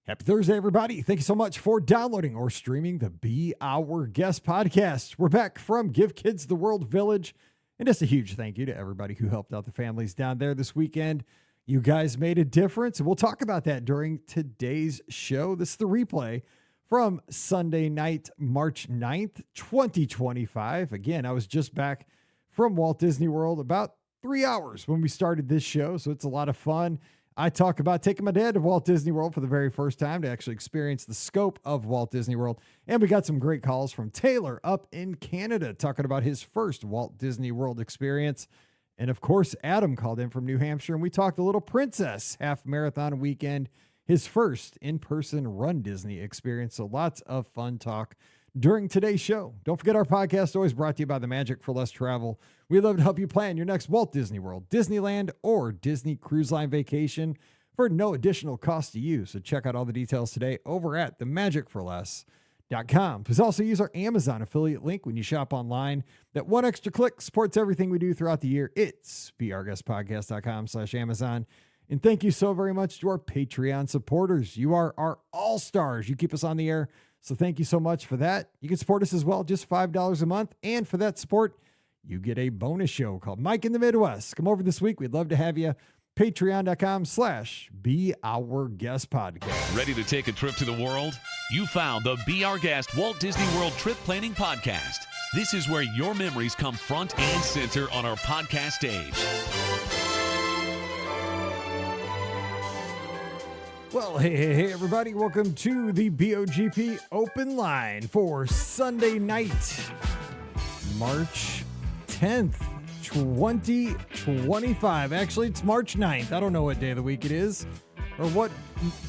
Happy Thursday, everybody. Thank you so much for downloading or streaming the Be Our Guest podcast. We're back from Give Kids the World Village. And just a huge thank you to everybody who helped out the families down there this weekend. You guys made a difference, and we'll talk about that during today's show. This is the replay from Sunday night, March 9th, 2025. Again, I was just back from Walt Disney World about 3 hours when we started this show, so it's a lot of fun. I talk about taking my dad to Walt Disney World for the very first time to actually experience the scope of Walt Disney World. And we got some great calls from Taylor up in Canada talking about his first Walt Disney World experience. And of course, Adam called in from New Hampshire, and we talked a little Princess half marathon weekend, his first in-person Run Disney experience. So lots of fun talk during today's show. Don't forget our podcast, always brought to you by the Magic for Less Travel. We'd love to help you plan your next Walt Disney World, Disneyland, or Disney Cruise Line vacation for no additional cost to you. So check out all the details today over at themagicforless.com. Please also use our Amazon affiliate link when you shop online. That one extra click supports everything we do throughout the year. It's beourguestpodcast.com/Amazon. And thank you so very much to our Patreon supporters. You are our all-stars. You keep us on the air. So thank you so much for that. You can support us as well, just $5 a month. And for that support, you get a bonus show called Mike in the Midwest. Come over this week. We'd love to have you. Patreon.com/BeOurGuestPodcast. Ready to take a trip to the world? You found the Be Our Guest Walt Disney World Trip Planning Podcast. This is where your memories come front and center on our podcast stage. Well, hey, everybody. Welcome to the BOGP Open Line for Sunday night, March 10th, 2025. Actually, it's March 9th. I don't know what day of the week it is or what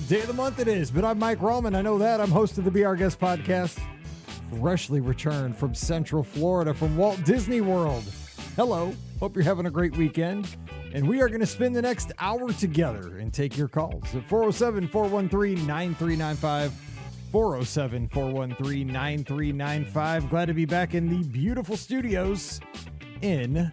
day of the month it is, but I'm Mike Rallman. I know that. I'm host of the Be Our Guest podcast, freshly returned from Central Florida from Walt Disney World. Hello. Hope you're having a great weekend. And we are going to spend the next hour together and take your calls at 407-413-9395, 407-413-9395. Glad to be back in the beautiful studios in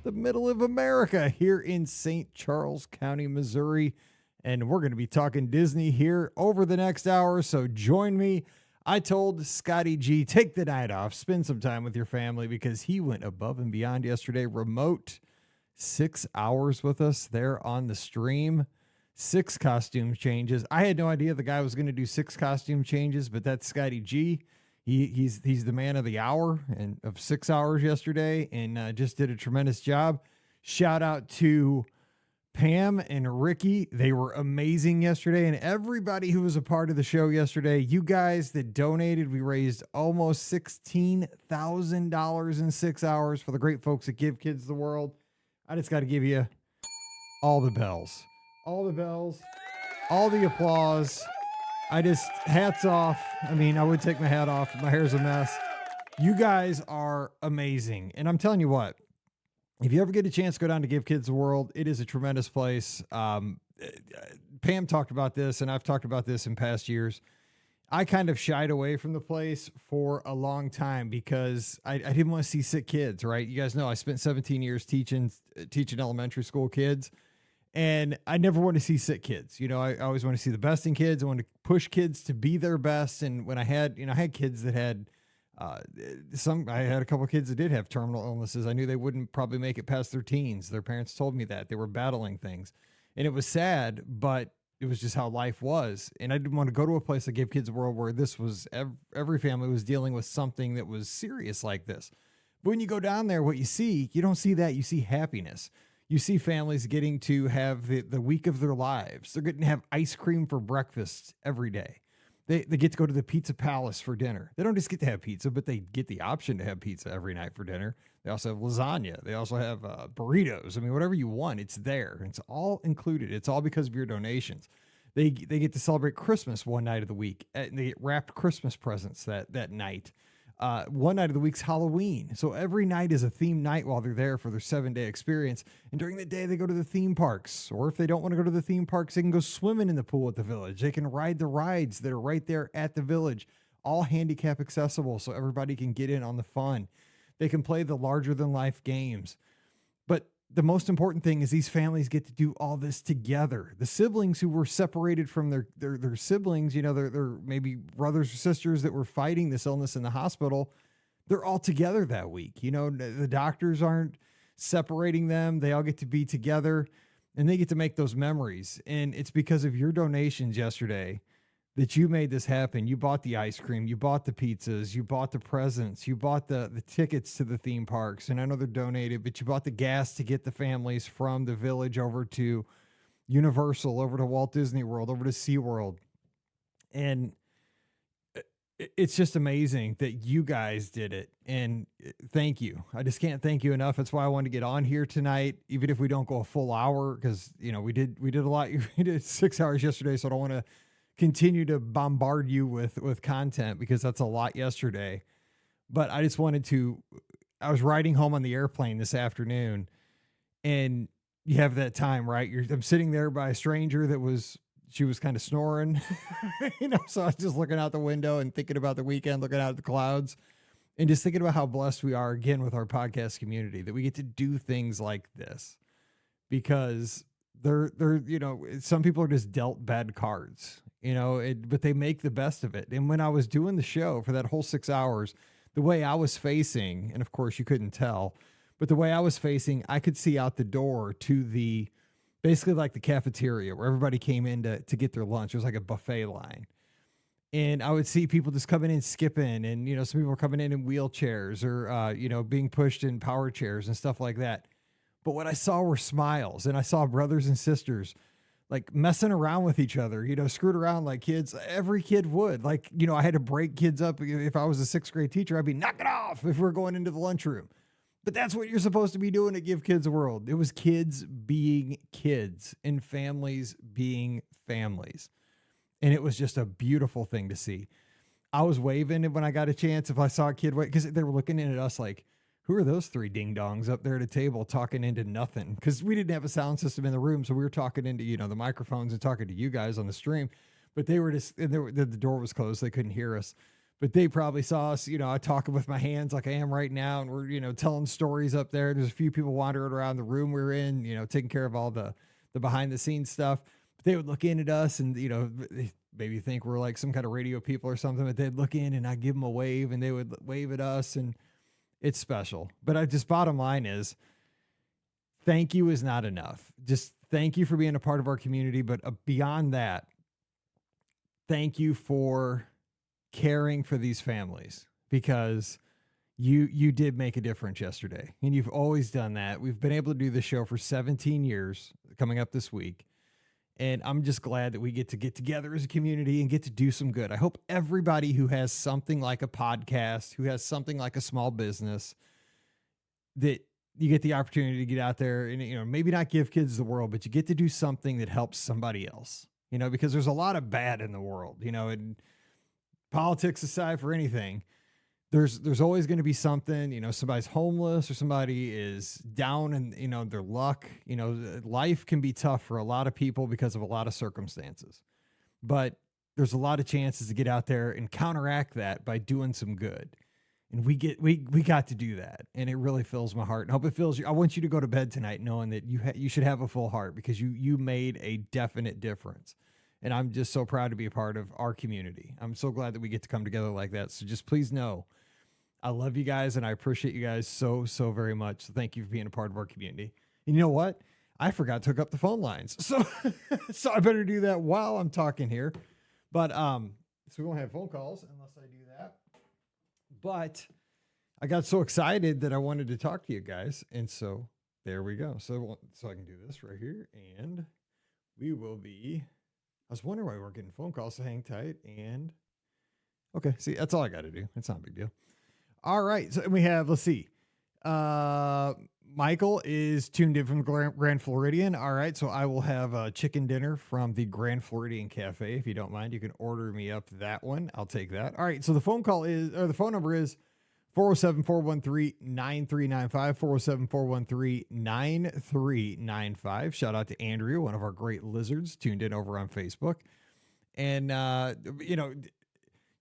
the middle of America here in St. Charles County, Missouri. And we're going to be talking Disney here over the next hour, so join me. I told Scotty G, take the night off, spend some time with your family, because he went above and beyond yesterday, remote 6 hours with us there on the stream, 6 costume changes. I had no idea the guy was going to do 6 costume changes, but that's Scotty G. He's the man of the hour and of 6 hours yesterday, and just did a tremendous job. Shout out to Pam and Ricky. They were amazing yesterday, and everybody who was a part of the show yesterday, you guys that donated. We raised almost $16,000 in 6 hours for the great folks that Give Kids the World. I just got to give you all the bells, all the applause. Hats off. I mean, I would take my hat off. My hair's a mess. You guys are amazing. And I'm telling you what, if you ever get a chance to go down to Give Kids the World, it is a tremendous place. Pam talked about this, and I've talked about this in past years. I kind of shied away from the place for a long time because I didn't want to see sick kids, right? You guys know I spent 17 years teaching elementary school kids, and I never want to see sick kids. You know, I always want to see the best in kids. I want to push kids to be their best. And when I had kids that had I had a couple of kids that did have terminal illnesses. I knew they wouldn't probably make it past their teens. Their parents told me that they were battling things, and it was sad, but it was just how life was. And I didn't want to go to a place like Give Kids a World where this was every family was dealing with something that was serious like this. But when you go down there, what you see, you don't see that. You see happiness. You see families getting to have the week of their lives. They're getting to have ice cream for breakfast every day. They get to go to the Pizza Palace for dinner. They don't just get to have pizza, but they get the option to have pizza every night for dinner. They also have lasagna. They also have burritos. I mean, whatever you want, it's there. It's all included. It's all because of your donations. They get to celebrate Christmas one night of the week. And they get wrapped Christmas presents that night. One night of the week's Halloween. So every night is a themed night while they're there for their 7-day experience. And during the day, they go to the theme parks. Or if they don't want to go to the theme parks, they can go swimming in the pool at the village. They can ride the rides that are right there at the village. All handicap accessible, so everybody can get in on the fun. They can play the larger-than-life games. But the most important thing is these families get to do all this together. The siblings who were separated from their siblings, their maybe brothers or sisters that were fighting this illness in the hospital, they're all together that week. The doctors aren't separating them. They all get to be together and they get to make those memories. And it's because of your donations yesterday that you made this happen. You bought the ice cream, you bought the pizzas, you bought the presents, you bought the tickets to the theme parks. And I know they're donated, but you bought the gas to get the families from the village over to Universal, over to Walt Disney World, over to SeaWorld. And it's just amazing that you guys did it. And thank you. I just can't thank you enough. That's why I wanted to get on here tonight, even if we don't go a full hour, because, we did a lot. We did 6 hours yesterday. So I don't want to continue to bombard you with content because that's a lot yesterday. But I just wanted to, I was riding home on the airplane this afternoon and you have that time, right? I'm sitting there by a stranger she was kind of snoring, so I was just looking out the window and thinking about the weekend, looking out at the clouds and just thinking about how blessed we are again with our podcast community, that we get to do things like this because they're, some people are just dealt bad cards, but they make the best of it. And when I was doing the show for that whole 6 hours, the way I was facing, and of course you couldn't tell, but the way I was facing, I could see out the door to basically like the cafeteria where everybody came in to get their lunch. It was like a buffet line. And I would see people just coming in, skipping, and, some people were coming in wheelchairs or, being pushed in power chairs and stuff like that. But what I saw were smiles, and I saw brothers and sisters like messing around with each other, screwed around like kids. Every kid would. Like, I had to break kids up. If I was a 6th grade teacher, I'd be knock it off if we're going into the lunchroom. But that's what you're supposed to be doing at Give Kids a World. It was kids being kids and families being families. And it was just a beautiful thing to see. I was waving when I got a chance. If I saw a kid wave, because they were looking in at us like, who are those 3 ding-dongs up there at a table talking into nothing? Because we didn't have a sound system in the room, so we were talking into, the microphones and talking to you guys on the stream. But they were just, and the door was closed, so they couldn't hear us. But they probably saw us, I talking with my hands like I am right now, and we're, telling stories up there. There's a few people wandering around the room we're in, taking care of all the behind-the-scenes stuff. But they would look in at us and, they maybe think we're like some kind of radio people or something, but they'd look in and I'd give them a wave, and they would wave at us, and it's special. But bottom line is, thank you is not enough. Just thank you for being a part of our community. But beyond that, thank you for caring for these families, because you did make a difference yesterday, and you've always done that. We've been able to do this show for 17 years coming up this week. And I'm just glad that we get together as a community and get to do some good. I hope everybody who has something like a podcast, who has something like a small business, that you get the opportunity to get out there and, maybe not give kids the world, but you get to do something that helps somebody else, because there's a lot of bad in the world, and politics aside for anything, there's always going to be something, somebody's homeless or somebody is down and, their luck, life can be tough for a lot of people because of a lot of circumstances, but there's a lot of chances to get out there and counteract that by doing some good. And we got to do that. And it really fills my heart, and I hope it fills you. I want you to go to bed tonight knowing that you should have a full heart, because you made a definite difference. And I'm just so proud to be a part of our community. I'm so glad that we get to come together like that. So just please know, I love you guys, and I appreciate you guys so, so very much. So thank you for being a part of our community. And you know what? I forgot to hook up the phone lines. So I better do that while I'm talking here. But so we won't have phone calls unless I do that. But I got so excited that I wanted to talk to you guys. And so there we go. So I can do this right here, and we will be, I was wondering why we weren't getting phone calls, so hang tight. And okay, see, that's all I got to do. It's not a big deal. All right. So we have, let's see. Michael is tuned in from Grand Floridian. All right. So I will have a chicken dinner from the Grand Floridian Cafe. If you don't mind, you can order me up that one. I'll take that. All right. So the phone number is 407-413-9395, 407-413-9395. Shout out to Andrea, one of our great lizards, tuned in over on Facebook. And,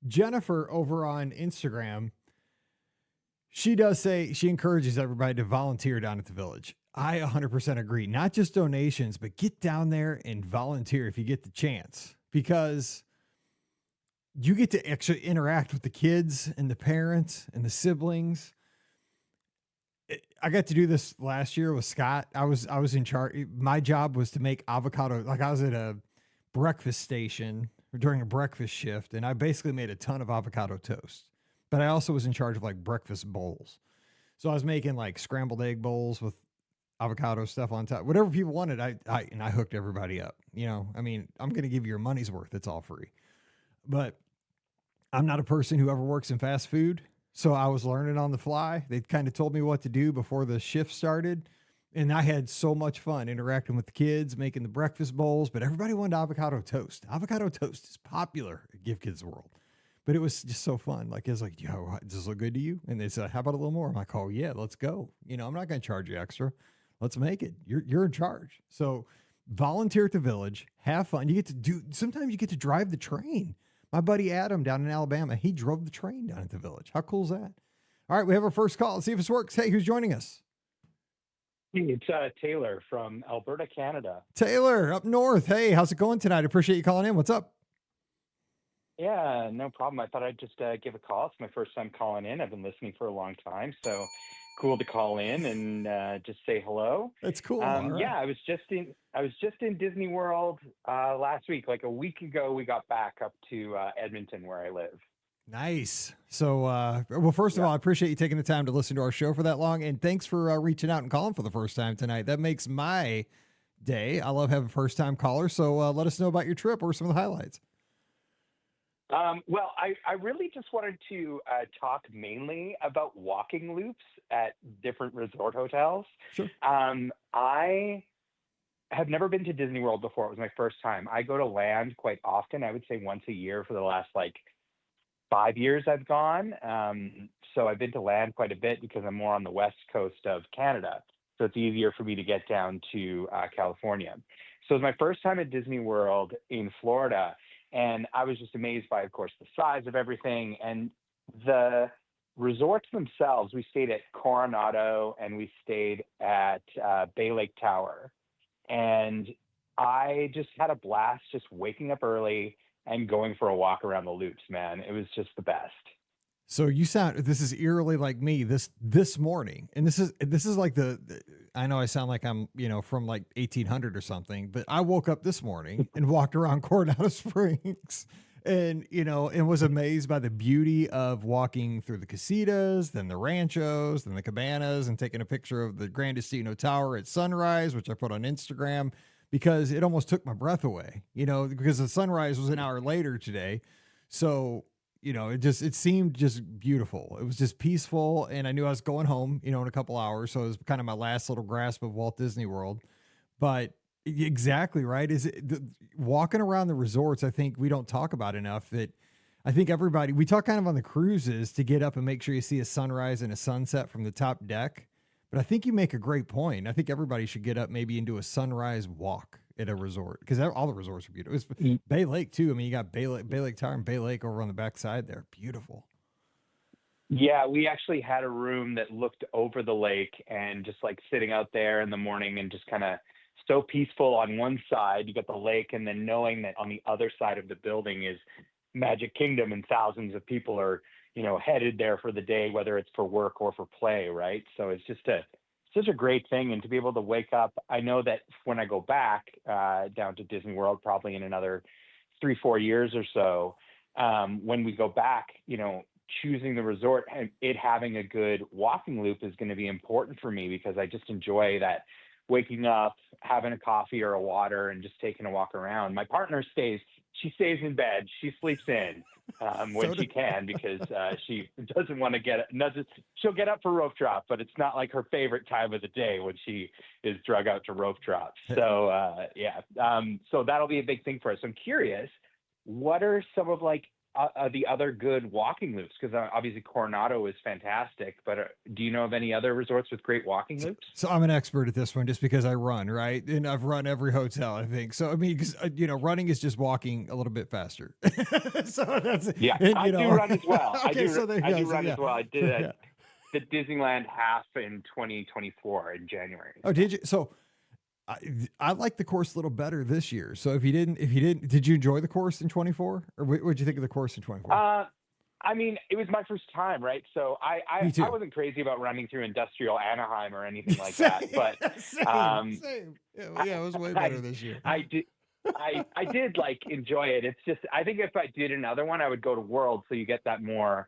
Jennifer over on Instagram, she does say she encourages everybody to volunteer down at the village. I 100% agree. Not just donations, but get down there and volunteer if you get the chance, because you get to actually interact with the kids and the parents and the siblings. I got to do this last year with Scott. I was in charge. My job was to make avocado. Like, I was at a breakfast station during a breakfast shift, and I basically made a ton of avocado toast. But I also was in charge of like breakfast bowls. So I was making like scrambled egg bowls with avocado stuff on top, whatever people wanted. I hooked everybody up. You know, I mean, I'm going to give you your money's worth. It's all free. But I'm not a person who ever works in fast food. So I was learning on the fly. They kind of told me what to do before the shift started. And I had so much fun interacting with the kids, making the breakfast bowls, but everybody wanted avocado toast. Avocado toast is popular at Give Kids the World. But it was just so fun. Like, it was like, yo, does this look good to you? And they said, how about a little more? I'm like, oh yeah, let's go. You know, I'm not going to charge you extra. Let's make it. You're in charge. So volunteer at the village, have fun. You get to do, sometimes you get to drive the train. My buddy Adam down in Alabama, he drove the train down at the village. How cool is that? All right, we have our first call. Let's see if this works. Hey, who's joining us? It's Taylor from Alberta, Canada. Taylor, up north. Hey, how's it going tonight? Appreciate you calling in. What's up? Yeah, no problem. I thought I'd just give a call. It's my first time calling in. I've been listening for a long time, so cool to call in and just say hello. That's cool. All right. Yeah, I was just in Disney World last week. Like a week ago, we got back up to Edmonton, where I live. Nice. So, well, first of all, I appreciate you taking the time to listen to our show for that long. And thanks for reaching out and calling for the first time tonight. That makes my day. I love having first time callers. So let us know about your trip or some of the highlights. Well, I really just wanted to talk mainly about walking loops at different resort hotels. Sure. I have never been to Disney World before. It was my first time. I go to land quite often. I would say once a year for the last 5 years I've gone. So I've been to land quite a bit because I'm more on the west coast of Canada. So it's easier for me to get down to California. So it was my first time at Disney World in Florida. And I was just amazed by, of course, the size of everything and the resorts themselves. We stayed at Coronado and we stayed at Bay Lake Tower. And I just had a blast just waking up early and going for a walk around the loops, man. It was just the best. So this is eerily like me this morning. And this is like I know I sound like I'm, from 1800 or something, but I woke up this morning and walked around Coronado Springs and, and was amazed by the beauty of walking through the casitas, then the ranchos, then the cabanas, and taking a picture of the Grand Destino Tower at sunrise, which I put on Instagram, because it almost took my breath away, because the sunrise was an hour later today. So, it seemed just beautiful. It was just peaceful. And I knew I was going home, in a couple hours. So it was kind of my last little grasp of Walt Disney World. But exactly right. Walking around the resorts, I think we don't talk about enough that I think we talk kind of on the cruises to get up and make sure you see a sunrise and a sunset from the top deck. But I think you make a great point. I think everybody should get up maybe and do a sunrise walk at a resort, because all the resorts are beautiful. It's Bay Lake too. I mean, you got Bay Lake Tower and Bay Lake over on the backside there. Beautiful. Yeah, we actually had a room that looked over the lake and just sitting out there in the morning and just kind of so peaceful. On one side, you got the lake, and then knowing that on the other side of the building is Magic Kingdom and thousands of people are, headed there for the day, whether it's for work or for play, right? So it's just such a great thing. And to be able to wake up, I know that when I go back down to Disney World, probably in another 3-4 years or so, when we go back, choosing the resort and it having a good walking loop is going to be important for me, because I just enjoy that waking up, having a coffee or a water and just taking a walk around. My partner stays in bed. She sleeps in when she can, because she doesn't want to she'll get up for rope drop, but it's not like her favorite time of the day when she is drug out to rope drop. So so that'll be a big thing for us. I'm curious, what are some of the other good walking loops? Because obviously Coronado is fantastic, but do you know of any other resorts with great walking loops? So I'm an expert at this one just because I run, right? And I've run every hotel, I think. So, I mean, because, running is just walking a little bit faster. So that's, yeah, and, I do run as well. Okay, I do run as well. I did the Disneyland half in 2024 in January. Oh, did you? So I like the course a little better this year. So if you didn't, did you enjoy the course in 24, or what did you think of the course in 24? I mean, it was my first time, right? So Me too. I wasn't crazy about running through industrial Anaheim or anything like that. But same. Yeah, it was way better this year. I did like enjoy it. It's just I think if I did another one, I would go to World, so you get that more,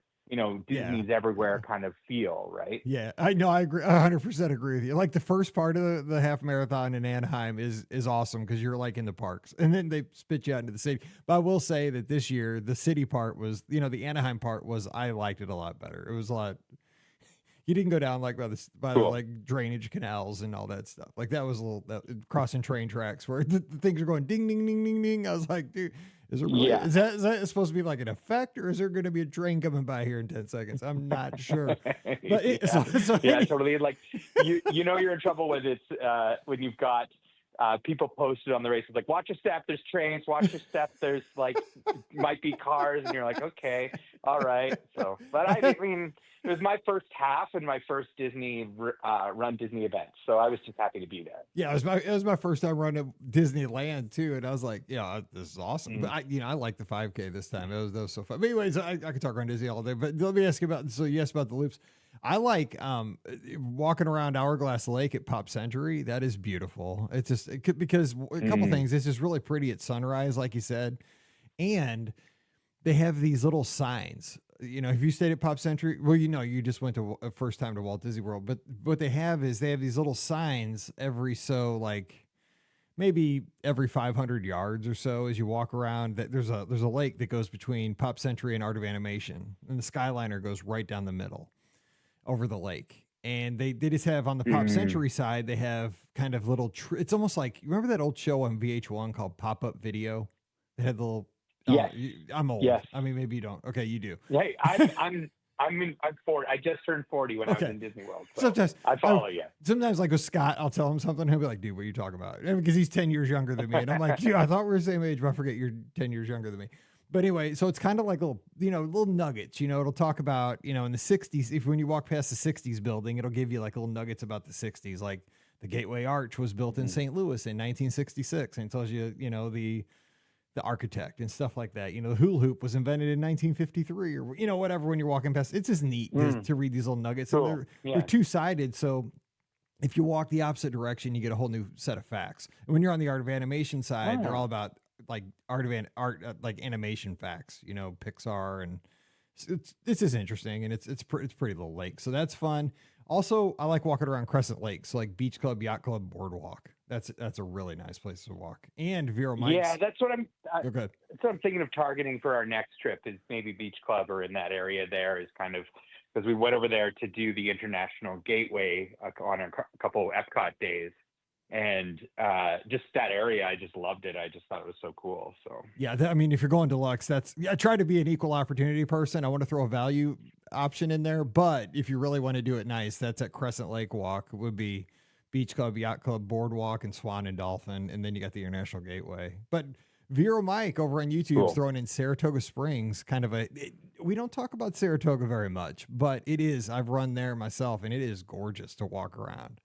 Disney's everywhere kind of feel, right? Yeah, I know. I agree. 100% agree with you. Like the first part of the half marathon in Anaheim is awesome because you're like in the parks, and then they spit you out into the city. But I will say that this year the city part was, the Anaheim part was, I liked it a lot better. It was a lot. You didn't go down like by the like drainage canals and all that stuff. Like that was a little crossing train tracks where the things are going ding ding ding ding ding. I was like, dude, is it really, is that supposed to be like an effect, or is there going to be a train coming by here in 10 seconds? I'm not sure. But Totally. Like you're in trouble when it's when you've got people posted on the races like, watch your step, there's trains, watch your step, there's like might be cars, and you're like, okay, all right. So, but I mean, it was my first half and my first Disney run Disney event, so I was just happy to be there. Yeah, it was my first time running Disneyland too, and I was like, yeah, this is awesome. But I like the 5K this time. It was so fun. But anyways, I could talk around Disney all day. But let me ask you about. So you asked about the loops. I like walking around Hourglass Lake at Pop Century. That is beautiful. It's just because a couple things. It's just really pretty at sunrise, like you said, and they have these little signs. If you stayed at Pop Century, well, you just went to a first time to Walt Disney World. But what they have is these little signs maybe every 500 yards or so as you walk around. That there's a lake that goes between Pop Century and Art of Animation, and the Skyliner goes right down the middle over the lake. And they just have on the Pop Century side, they have kind of little, it's almost like, you remember that old show on VH1 called Pop-Up Video? They had the little, yes. I'm old. Yes. I mean, maybe you don't. Okay, you do. Hey, I'm 40. I just turned 40 when I was in Disney World. So sometimes I follow you. Sometimes like with Scott, I'll tell him something. He'll be like, dude, what are you talking about? Because he's 10 years younger than me. And I'm like, dude, I thought we were the same age, but I forget you're 10 years younger than me. But anyway, so it's kind of like little nuggets, it'll talk about, in the 60s, when you walk past the 60s building, it'll give you like little nuggets about the 60s. Like the Gateway Arch was built in St. Louis in 1966, and it tells you, the architect and stuff like that. The hula hoop was invented in 1953 or, whatever, when you're walking past. It's just neat to read these little nuggets. Cool. And they're two-sided. So if you walk the opposite direction, you get a whole new set of facts. And when you're on the Art of Animation side, they're all about like art, like animation facts, Pixar, and this is interesting, and it's pretty little lake, so that's fun. Also, I like walking around Crescent Lake, so like Beach Club, Yacht Club, Boardwalk. That's a really nice place to walk. And Vero Mike's. Yeah, that's what okay. That's what I'm thinking of targeting for our next trip, is maybe Beach Club or in that area. There is kind of, because we went over there to do the International Gateway on a couple of Epcot days. And just that area, I just loved it. I just thought it was so cool. So yeah, I mean, if you're going deluxe, I try to be an equal opportunity person. I want to throw a value option in there, but if you really want to do it nice, that's at Crescent Lake Walk. It would be Beach Club, Yacht Club, Boardwalk, and Swan and Dolphin, and then you got the International Gateway. But Vero Mike over on YouTube is throwing in Saratoga Springs, kind of we don't talk about Saratoga very much, but it is. I've run there myself, and it is gorgeous to walk around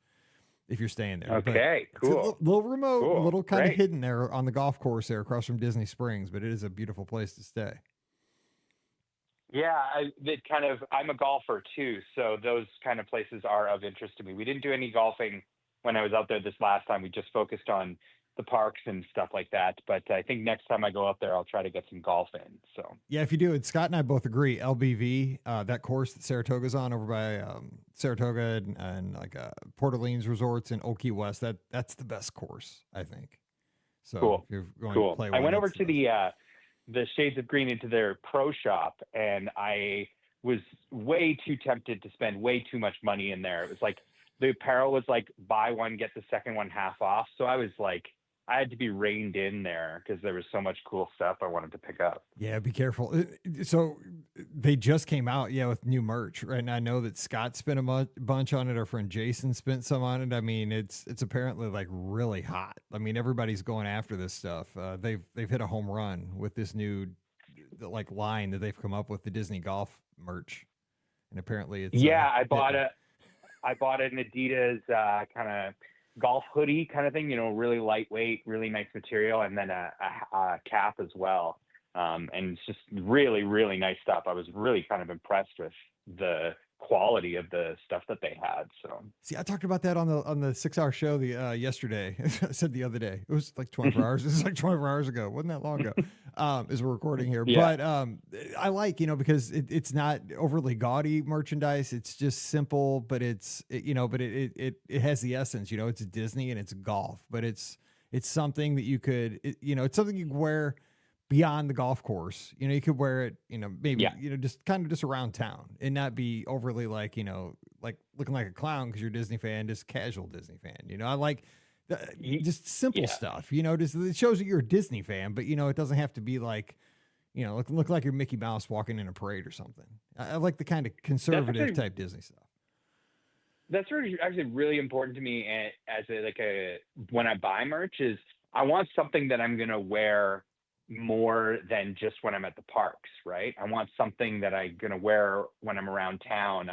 if you're staying there. Okay, but cool. It's a little remote, a little kind Great. of hidden there on the golf course there across from Disney Springs, but it is a beautiful place to stay. Yeah, I'm a golfer too, so those kind of places are of interest to me. We didn't do any golfing when I was out there this last time. We just focused on the parks and stuff like that. But I think next time I go out there, I'll try to get some golf in. So yeah, if you do it, Scott and I both agree. LBV, that course that Saratoga's on over by Saratoga and like Port Orleans Resorts and Old Key West, that's the best course, I think. So cool. If you're going cool. to play I went over to the Shades of Green, into their pro shop, and I was way too tempted to spend way too much money in there. It was like the apparel was like buy one get the second one half off. So I was like, I had to be reined in there because there was so much cool stuff I wanted to pick up. Yeah, be careful. So they just came out, with new merch, right? And I know that Scott spent a bunch on it. Our friend Jason spent some on it. I mean, it's apparently like really hot. I mean, everybody's going after this stuff. They've hit a home run with this new like line that they've come up with, the Disney golf merch. and apparently it's I bought an Adidas kind of golf hoodie kind of thing, really lightweight, really nice material, and then a cap as well. And it's just really, really nice stuff. I was really kind of impressed with the quality of the stuff that they had. So see, I talked about that on the 6-hour show yesterday. I said the other day. It was like 24 hours. It was like 24 hours ago. Wasn't that long ago? As we're recording here. Yeah. But I like, because it's not overly gaudy merchandise. It's just simple, but it has the essence, it's Disney and it's golf, but it's something that you could, it's something you can wear beyond the golf course. You could wear it, maybe, just kind of just around town and not be overly like, like looking like a clown because you're a Disney fan, just casual Disney fan. I like just simple stuff, just it shows that you're a Disney fan, but it doesn't have to be like, look like you're Mickey Mouse walking in a parade or something. I like the kind of conservative type Disney stuff. That's actually really important to me as when I buy merch is I want something that I'm going to wear more than just when I'm at the parks, right? I want something that I'm going to wear when I'm around town.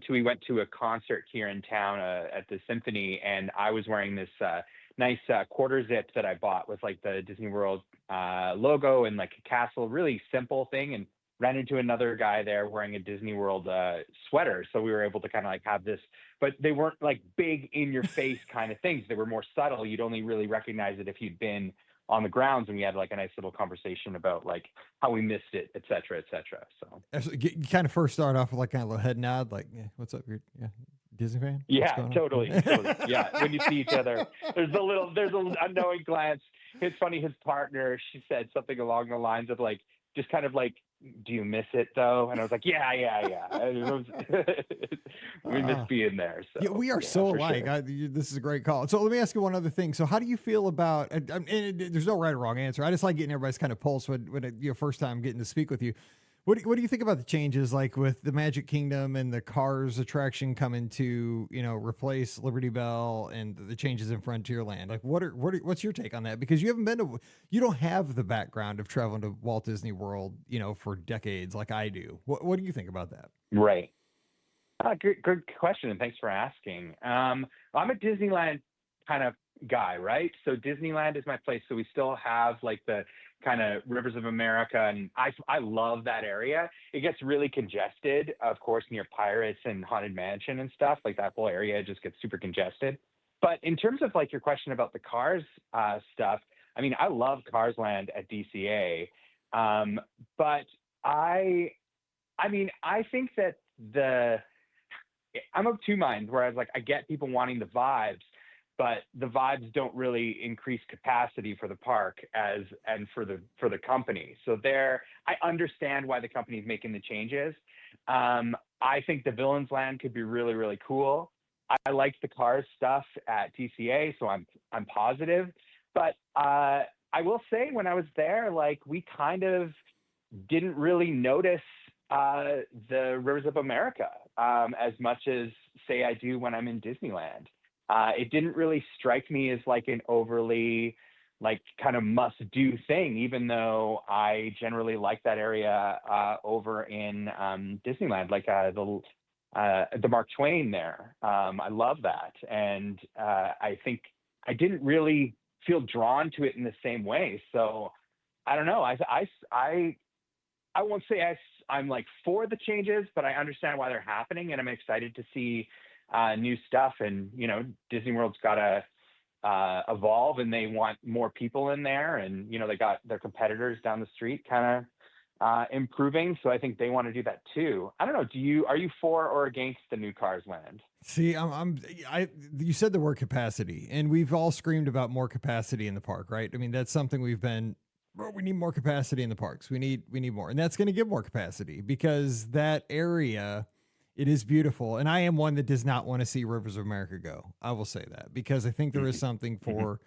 We went to a concert here in town at the Symphony, and I was wearing this nice quarter zip that I bought with like the Disney World logo and like a castle, really simple thing, and ran into another guy there wearing a Disney World sweater. So we were able to kind of like have this, but they weren't like big in your face kind of things. They were more subtle. You'd only really recognize it if you'd been on the grounds, and we had like a nice little conversation about like how we missed it, et cetera, et cetera. So you kind of first start off with like kind of a little head nod, like, yeah, what's up? You're Disney fan? Yeah, totally. Yeah. When you see each other, there's an unknowing glance. It's funny. His partner, she said something along the lines of like, just kind of like, do you miss it though? And I was like, yeah. We miss being there. So yeah, we are so alike. Sure. This is a great call. So let me ask you one other thing. So how do you feel about, and there's no right or wrong answer. I just like getting everybody's kind of pulse when first time getting to speak with you. What do you think about the changes, like with the Magic Kingdom and the Cars attraction coming to, replace Liberty Bell and the changes in Frontierland? Like, what's your take on that? Because you don't have the background of traveling to Walt Disney World, for decades like I do. What do you think about that? Right. Good question, and thanks for asking. I'm a Disneyland kind of guy, right? So Disneyland is my place. So we still have like the kind of Rivers of America, and I love that area. It gets really congested, of course, near Pirates and Haunted Mansion and stuff. Like that whole area just gets super congested. But in terms of like your question about the Cars stuff, I mean, I love Cars Land at DCA, but I think that I'm of two minds. Whereas like I get people wanting the vibes, but the vibes don't really increase capacity for the park and for the company. So I understand why the company is making the changes. I think the Villains Land could be really, really cool. I like the Cars stuff at TCA, so I'm positive. But I will say when I was there, like we kind of didn't really notice the Rivers of America as much as say I do when I'm in Disneyland. It didn't really strike me as like an overly like kind of must do thing, even though I generally like that area over in Disneyland, like the Mark Twain there. I love that. And I think I didn't really feel drawn to it in the same way. So I don't know. I won't say I'm like for the changes, but I understand why they're happening, and I'm excited to see new stuff. And Disney World's got to evolve, and they want more people in there, and they got their competitors down the street kind of improving, so I think they want to do that too. I don't know, are you for or against the new Cars Land? See, you said the word capacity, and we've all screamed about more capacity in the park, right? I mean, that's something we need more capacity in the parks. We need more, and that's going to give more capacity because that area, it is beautiful. And I am one that does not want to see Rivers of America go. I will say that because I think there is something for,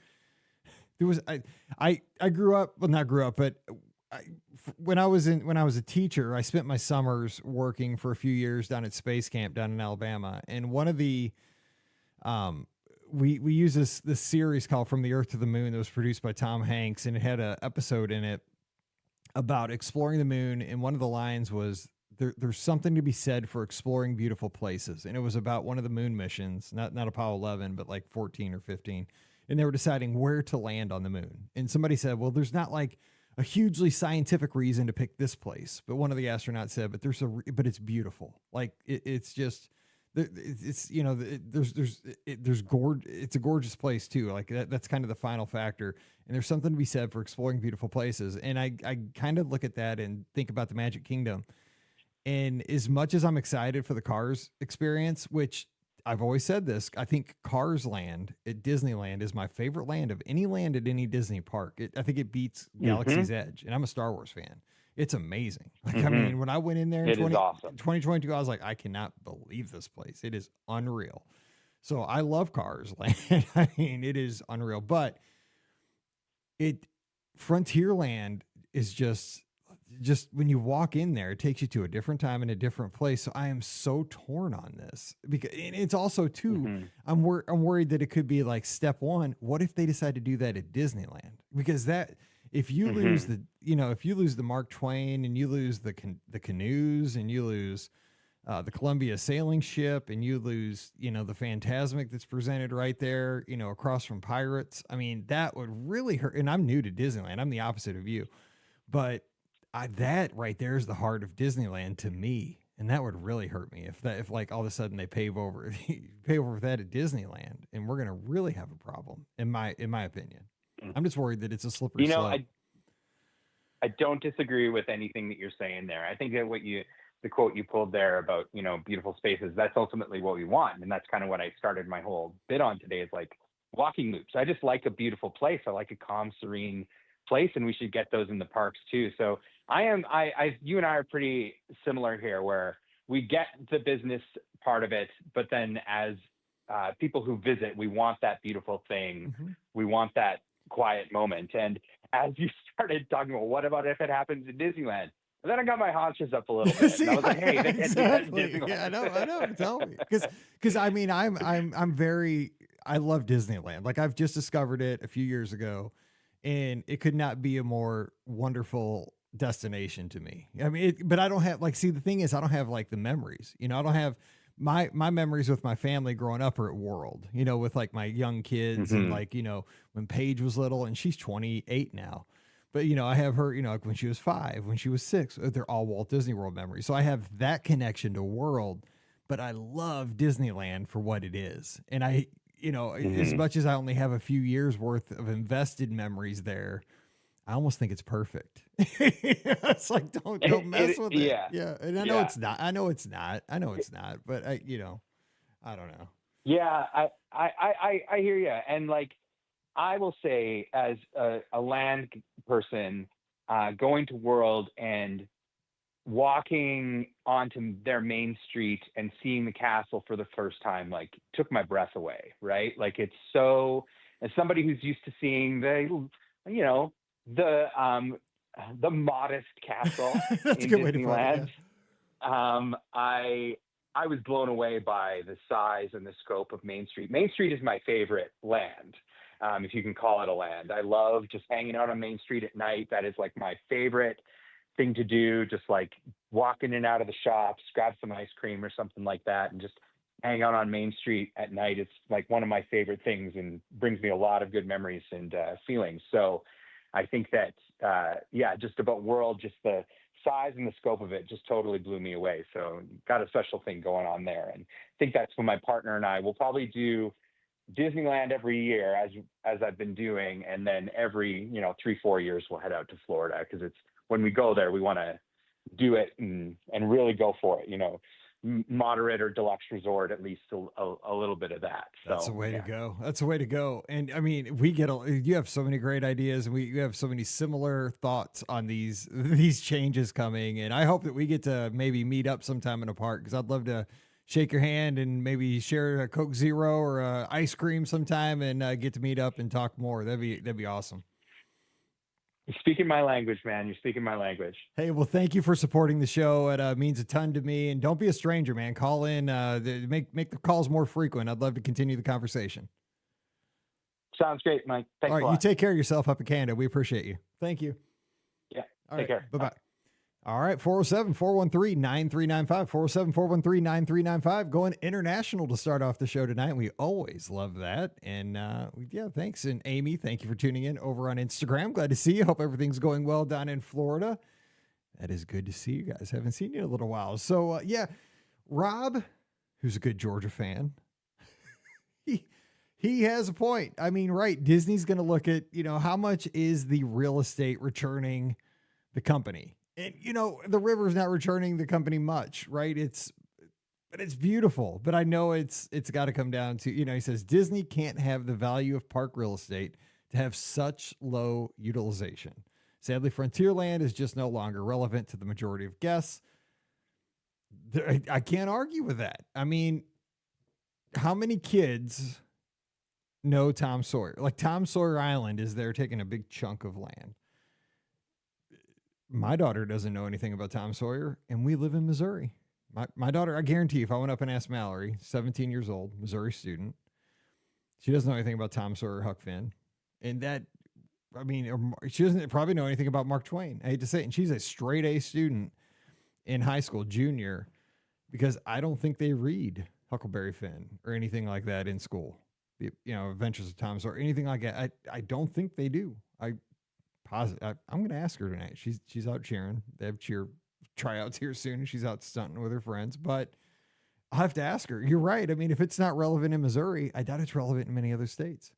I grew up, well, not grew up, but when I was a teacher, I spent my summers working for a few years down at Space Camp down in Alabama. And one of the, we use this series called From the Earth to the Moon that was produced by Tom Hanks, and it had an episode in it about exploring the moon. And one of the lines was there's something to be said for exploring beautiful places. And it was about one of the moon missions, not Apollo 11, but like 14 or 15. And they were deciding where to land on the moon. And somebody said, well, there's not like a hugely scientific reason to pick this place. But one of the astronauts said, but it's beautiful. Like it's just, it's, you know, it's a gorgeous place too. Like that's kind of the final factor. And there's something to be said for exploring beautiful places. And I kind of look at that and think about the Magic Kingdom. And as much as I'm excited for the Cars experience, which I've always said this, I think Cars Land at Disneyland is my favorite land of any land at any Disney park. I think it beats Galaxy's Edge, and I'm a Star Wars fan. It's amazing. Like, I mean, when I went in there in 2022, I was like, I cannot believe this place. It is unreal. So I love Cars Land. I mean, it is unreal, but Frontierland is just when you walk in there, it takes you to a different time and a different place. So I am so torn on this because it's also too, I'm worried that it could be like step one. What if they decide to do that at Disneyland? Because if you lose the Mark Twain and you lose the canoes and you lose the Columbia sailing ship and you lose, the Fantasmic that's presented right there, across from Pirates. I mean, that would really hurt. And I'm new to Disneyland. I'm the opposite of you, but that right there is the heart of Disneyland to me. And that would really hurt me if like all of a sudden they pave over that at Disneyland, and we're going to really have a problem in my opinion. I'm just worried that it's a slippery slope. I don't disagree with anything that you're saying there. I think that the quote you pulled there about, beautiful spaces, that's ultimately what we want. And that's kind of what I started my whole bit on today, is like walking loops. I just like a beautiful place. I like a calm, serene place, and we should get those in the parks too. So you and I are pretty similar here, where we get the business part of it, but then as people who visit, we want that beautiful thing. We want that quiet moment. And as you started talking about, what about if it happens in Disneyland? And then I got my haunches up a little bit. See, and I was like, hey, exactly. Yeah, I know. Tell me. Because I mean, I love Disneyland. Like, I've just discovered it a few years ago, and it could not be a more wonderful destination to me. I mean, but I don't have the thing is, I don't have like the memories, I don't have my memories with my family growing up are at World, with like my young kids and like, when Paige was little, and she's 28 now, but I have her, like when she was 5, when she was 6, they're all Walt Disney World memories. So I have that connection to World, but I love Disneyland for what it is. And I, as much as I only have a few years worth of invested memories there, I almost think it's perfect. It's like, don't mess with it. Yeah. And I know it's not. But I don't know. Yeah, I hear you. And like, I will say, as a land person, going to World and walking onto their main street and seeing the castle for the first time, like, took my breath away, right? Like, it's so, as somebody who's used to seeing the modest castle That's in a good way to Disneyland, put it, I was blown away by the size and the scope of Main Street. Main Street is my favorite land, if you can call it a land. I love just hanging out on Main Street at night. That is like my favorite thing to do, just like walk in and out of the shops, grab some ice cream or something like that, and just hang out on Main Street at night. It's like one of my favorite things and brings me a lot of good memories and feelings. So I think that, just about World, just the size and the scope of it just totally blew me away. So got a special thing going on there. And I think that's when my partner and I will probably do Disneyland every year, as I've been doing. And then every, 3-4 years, we'll head out to Florida, because it's, when we go there, we want to do it and really go for it, moderate or deluxe resort, at least a little bit of that. So, that's the way to go. That's the way to go. And I mean, you have so many great ideas, and you have so many similar thoughts on these changes coming. And I hope that we get to maybe meet up sometime in a park, because I'd love to shake your hand and maybe share a Coke Zero or ice cream sometime, and get to meet up and talk more. That'd be awesome. You're speaking my language, man. You're speaking my language. Hey, well, thank you for supporting the show. It means a ton to me. And don't be a stranger, man. Call in, make the calls more frequent. I'd love to continue the conversation. Sounds great, Mike. Thanks a lot. You take care of yourself up in Canada. We appreciate you. Thank you. Yeah. All take care. Bye-bye. All right, 407-413-9395, 407-413-9395. Going international to start off the show tonight. We always love that. And yeah, thanks. And Amy, thank you for tuning in over on Instagram. Glad to see you. Hope everything's going well down in Florida. That is good to see you guys. Haven't seen you in a little while. So yeah, Rob, who's a good Georgia fan, he has a point. I mean, right, Disney's going to look at, how much is the real estate returning the company? And, the river's not returning the company much, right? But it's beautiful. But I know it's got to come down to, he says Disney can't have the value of park real estate to have such low utilization. Sadly, Frontierland is just no longer relevant to the majority of guests. I can't argue with that. I mean, how many kids know Tom Sawyer? Like, Tom Sawyer Island is there taking a big chunk of land. My daughter doesn't know anything about Tom Sawyer, and we live in Missouri. My daughter, I guarantee, if I went up and asked Mallory, 17 years old, Missouri student, she doesn't know anything about Tom Sawyer, Huck Finn. And that, I mean, she doesn't probably know anything about Mark Twain. I hate to say it. And she's a straight A student in high school, junior, because I don't think they read Huckleberry Finn or anything like that in school. Adventures of Tom Sawyer, anything like that. I don't think they do. I'm going to ask her tonight. She's out cheering. They have cheer tryouts here soon. She's out stunting with her friends, but I'll have to ask her. You're right. I mean, if it's not relevant in Missouri, I doubt it's relevant in many other states.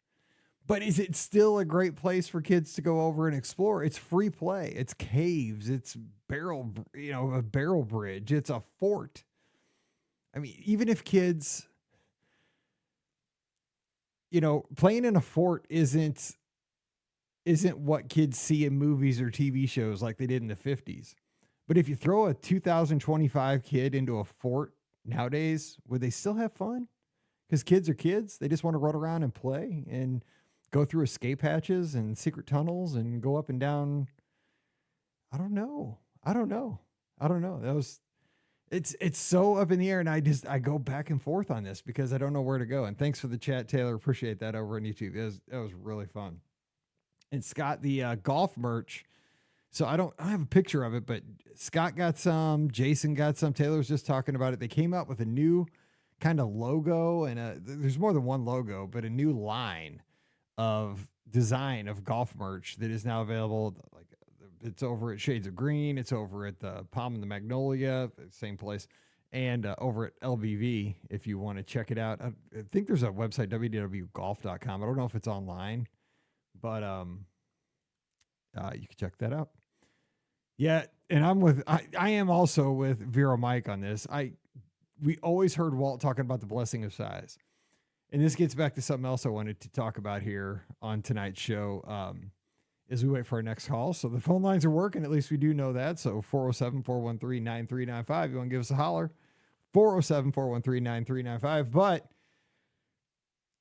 But is it still a great place for kids to go over and explore? It's free play. It's caves. It's a barrel bridge. It's a fort. I mean, even if kids, playing in a fort isn't what kids see in movies or TV shows like they did in the 50s. But if you throw a 2025 kid into a fort nowadays, would they still have fun? Because kids are kids. They just want to run around and play and go through escape hatches and secret tunnels and go up and down. I don't know. It's so up in the air. And I go back and forth on this because I don't know where to go. And thanks for the chat, Taylor. Appreciate that over on YouTube. That was really fun. And Scott, the golf merch. So I don't have a picture of it, but Scott got some, Jason got some. Taylor was just talking about it. They came out with a new kind of logo, and there's more than one logo, but a new line of design of golf merch that is now available. Like, it's over at Shades of Green. It's over at the Palm and the Magnolia, same place, and over at LBV if you want to check it out. I think there's a website, wdwgolf.com. I don't know if it's online, but you can check that out. Yeah, and I am also with Vero Mike on this. We always heard Walt talking about the blessing of size. And this gets back to something else I wanted to talk about here on tonight's show as we wait for our next call. So the phone lines are working. At least we do know that. So 407-413-9395. You want to give us a holler? 407-413-9395. But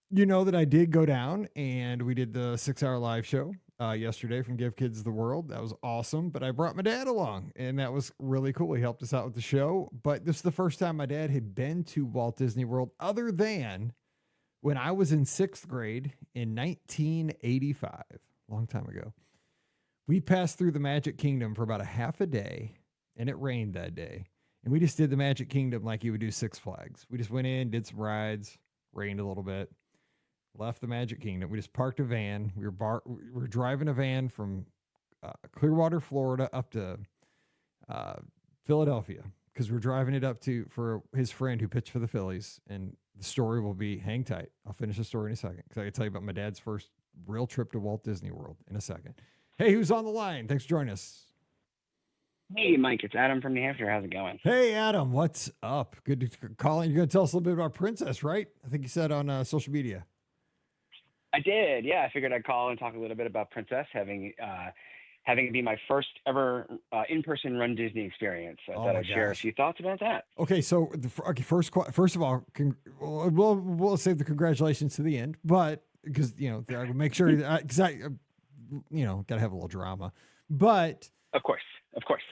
you know that I did go down and we did the 6-hour live show yesterday from Give Kids the World. That was awesome. But I brought my dad along, and that was really cool. He helped us out with the show. But this is the first time my dad had been to Walt Disney World other than when I was in 6th grade in 1985, a long time ago. We passed through the Magic Kingdom for about a half a day, and it rained that day. And we just did the Magic Kingdom like you would do Six Flags. We just went in, did some rides, rained a little bit, left the Magic Kingdom. We just parked a van. We were driving a van from Clearwater, Florida, up to Philadelphia, because we're driving it up for his friend who pitched for the Phillies. And the story will be, hang tight. I'll finish the story in a second, because I can tell you about my dad's first real trip to Walt Disney World in a second. Hey, who's on the line? Thanks for joining us. Hey, Mike, it's Adam from New Hampshire. How's it going? Hey, Adam, what's up? Good to call in. You're going to tell us a little bit about Princess, right? I think you said on social media. I did, yeah. I figured I'd call and talk a little bit about Princess, having it be my first ever in-person Run Disney experience. So I thought I'd share a few thoughts about that. Okay, so first of all, we'll save the congratulations to the end, but because I make sure because I got to have a little drama. But of course.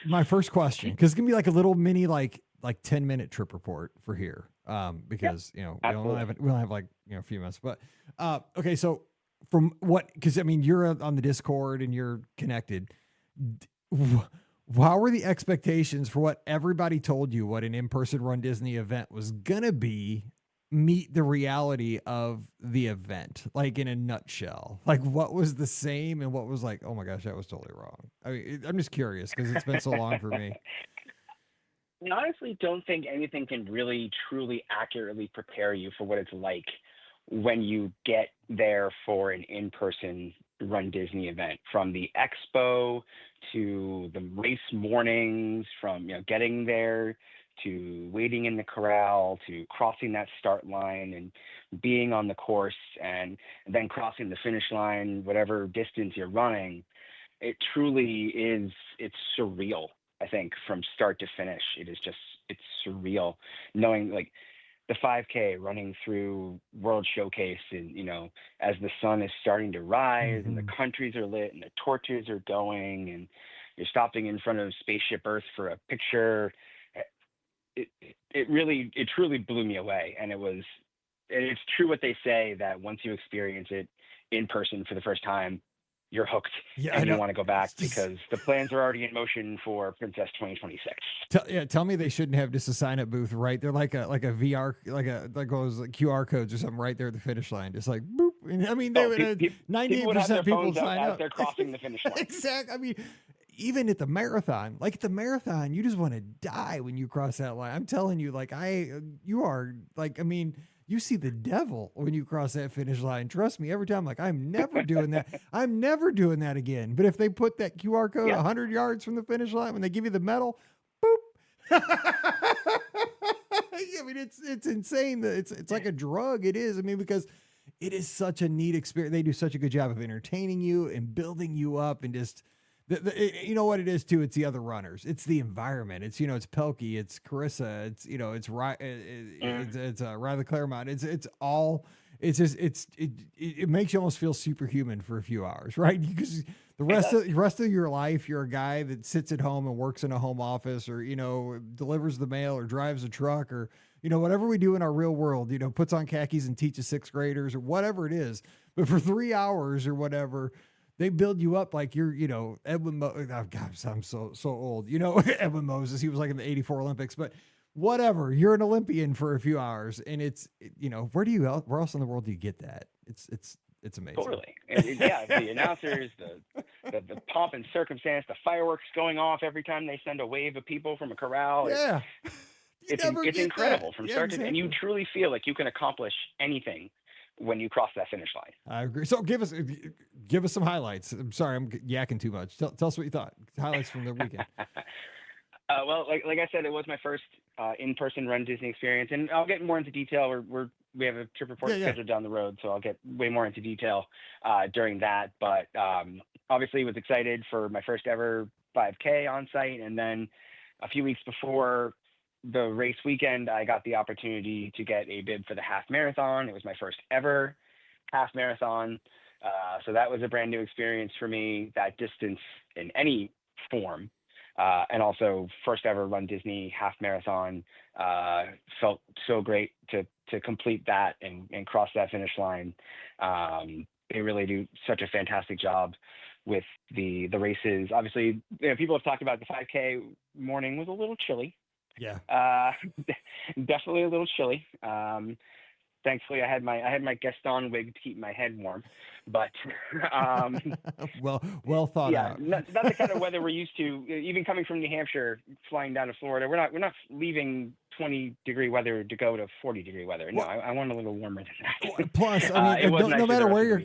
My first question, because it's gonna be like a little mini like 10-minute trip report for here, because we don't have like a few minutes, but okay. So from what, because I mean you're on the Discord and you're connected. how were the expectations for what everybody told you what an in-person Run Disney event was gonna be meet the reality of the event, like in a nutshell? Like what was the same and what was like, oh my gosh, that was totally wrong? I mean, I'm just curious because it's been so long for me. I honestly don't think anything can really truly accurately prepare you for what it's like when you get there for an in-person Run Disney event, from the expo to the race mornings, from getting there to waiting in the corral to crossing that start line and being on the course and then crossing the finish line, whatever distance you're running. It truly is, it's surreal. I think from start to finish, it's surreal knowing like the 5K running through World Showcase, and as the sun is starting to rise and the countries are lit and the torches are going and you're stopping in front of Spaceship Earth for a picture. It truly blew me away. And it's true what they say, that once you experience it in person for the first time, you're hooked, and you want to go back because the plans are already in motion for Princess 2026. Tell me they shouldn't have just a sign up booth right there, like a VR, like those QR codes or something right there at the finish line, just like boop. I mean, they would 98% of people sign up. They're crossing the finish line. Exactly. I mean, even at the marathon, you just want to die when you cross that line. I'm telling you, you see the devil when you cross that finish line. Trust me, every time, I'm never doing that. I'm never doing that again. But if they put that QR code 100 yards from the finish line, when they give you the medal, boop. I mean, it's insane. It's like a drug. It is. I mean, because it is such a neat experience. They do such a good job of entertaining you and building you up, and just you know what it is too. It's the other runners. It's the environment. It's it's Pelkey. It's Carissa. It's it's Riley Claremont. It's all. It's just it makes you almost feel superhuman for a few hours, right? Because the rest of your life, you're a guy that sits at home and works in a home office, or delivers the mail, or drives a truck, or whatever we do in our real world. Puts on khakis and teaches sixth graders or whatever it is. But for 3 hours or whatever, they build you up like you're, Edwin. Oh God, I'm so old. Edwin Moses. He was like in the '84 Olympics, but whatever. You're an Olympian for a few hours, and where else in the world do you get that? It's amazing. Totally. The announcers, the pomp and circumstance, the fireworks going off every time they send a wave of people from a corral. Yeah. It's incredible from start to, and you truly feel like you can accomplish anything when you cross that finish line. I agree. So give us some highlights. I'm sorry, I'm yakking too much. Tell us what you thought. Highlights from the weekend. Well, like I said, it was my first in-person Run Disney experience, and I'll get more into detail. We have a trip report scheduled down the road, so I'll get way more into detail during that. But obviously, was excited for my first ever 5K on site, and then a few weeks before the race weekend, I got the opportunity to get a bib for the half marathon. It was my first ever half marathon. So that was a brand new experience for me, that distance in any form. And also first ever Run Disney half marathon. Felt so great to complete that and cross that finish line. They really do such a fantastic job with the races. Obviously, people have talked about the 5K morning was a little chilly. Yeah. Definitely a little chilly. Thankfully, I had my Gaston wig to keep my head warm, but well thought out. Not the kind of weather we're used to. Even coming from New Hampshire, flying down to Florida, we're not leaving 20-degree weather to go to 40-degree weather. No, I want a little warmer than that. Plus, I mean, no matter where you're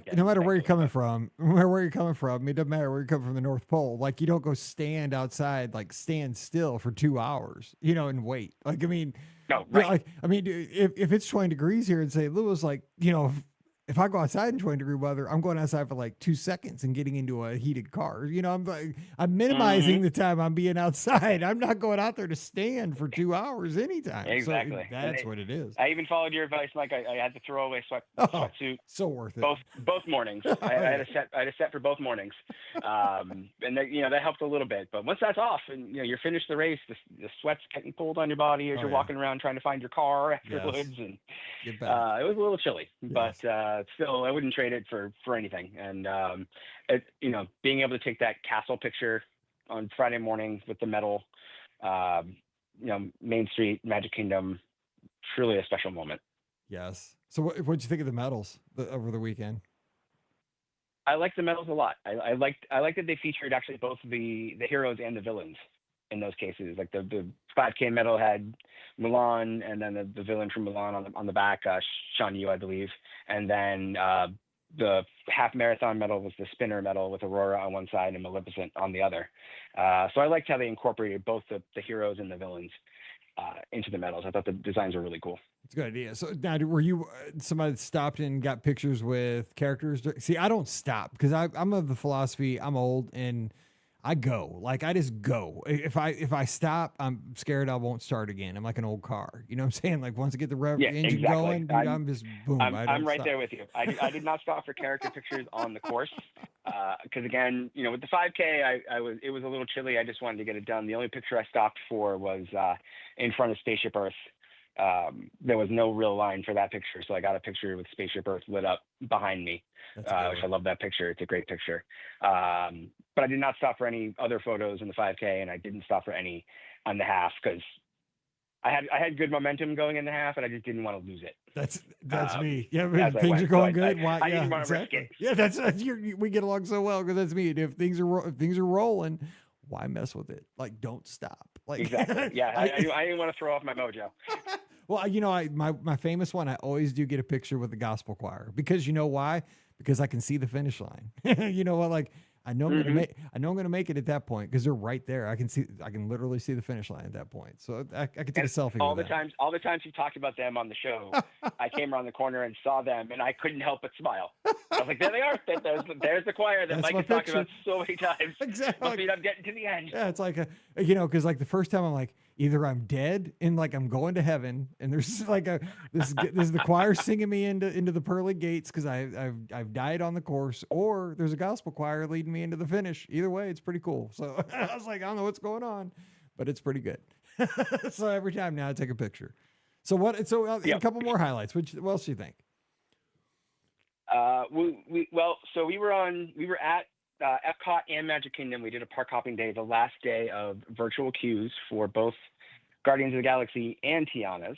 coming from, it doesn't matter where you're coming from, the North Pole. Like, you don't go stand outside, stand still for 2 hours, and wait. Like, I mean. No, right. If it's 20 degrees here in St. Louis, if I go outside in 20-degree weather, I'm going outside for 2 seconds and getting into a heated car. I'm minimizing the time I'm being outside. I'm not going out there to stand for 2 hours anytime. Exactly. So that's what it is. I even folled your advice, Mike. I had the throwaway sweatsuit. So worth it. Both mornings. I had a set for both mornings, and that helped a little bit. But once that's off, and you're finished the race, the sweat's getting pulled on your body as you're walking around trying to find your car afterwards, and it was a little chilly, but. Still, I wouldn't trade it for anything. And being able to take that castle picture on Friday morning with the medal. Main Street, Magic Kingdom, truly a special moment. Yes. So what'd you think of the medals over the weekend? I liked the medals a lot. I liked that they featured actually both the heroes and the villains in those cases. Like the 5K medal had Mulan, and then the villain from Mulan on the back, Shan Yu, I believe. And then the half marathon medal was the spinner medal with Aurora on one side and Maleficent on the other. So I liked how they incorporated both the heroes and the villains into the medals. I thought the designs were really cool. It's a good idea. So now, were you somebody that stopped and got pictures with characters? See, I don't stop because I'm of the philosophy, I'm old and I go. Like, I just go. If I stop, I'm scared I won't start again. I'm like an old car. You know what I'm saying? Like, once I get the engine going, dude, I'm just boom. I'm right there with you. I did not stop for character pictures on the course because, again, with the 5K, it was a little chilly. I just wanted to get it done. The only picture I stopped for was in front of Spaceship Earth. There was no real line for that picture, so I got a picture with Spaceship Earth lit up behind me, which I love that picture. It's a great picture. But I did not stop for any other photos in the 5K, and I didn't stop for any on the half because I had good momentum going in the half, and I just didn't want to lose it. That's me. Yeah, things are going good. I didn't want to risk it. Yeah, that's we get along so well because that's me. And if things are rolling, why mess with it? Like, don't stop. Like, exactly. Yeah, I didn't want to throw off my mojo. Well, my famous one, I always do get a picture with the gospel choir because you know why? Because I can see the finish line. You know what? Like, I know I'm gonna make it at that point because they're right there. I can literally see the finish line at that point. So I can take a selfie. All the times you talked about them on the show, I came around the corner and saw them, and I couldn't help but smile. I was like, there they are. There's the choir that Mike has talked about so many times. Exactly. I'm getting to the end. Yeah, it's like because like the first time I'm like, either I'm dead and like I'm going to heaven, and there's like this is the choir singing me into the pearly gates because I've died on the course, or there's a gospel choir leading me into the finish. Either way, it's pretty cool. So I was like, I don't know what's going on, but it's pretty good. So every time now I take a picture. So a couple more highlights. What else do you think? We were at Epcot and Magic Kingdom. We did a park hopping day, the last day of virtual queues for both Guardians of the Galaxy and Tiana's.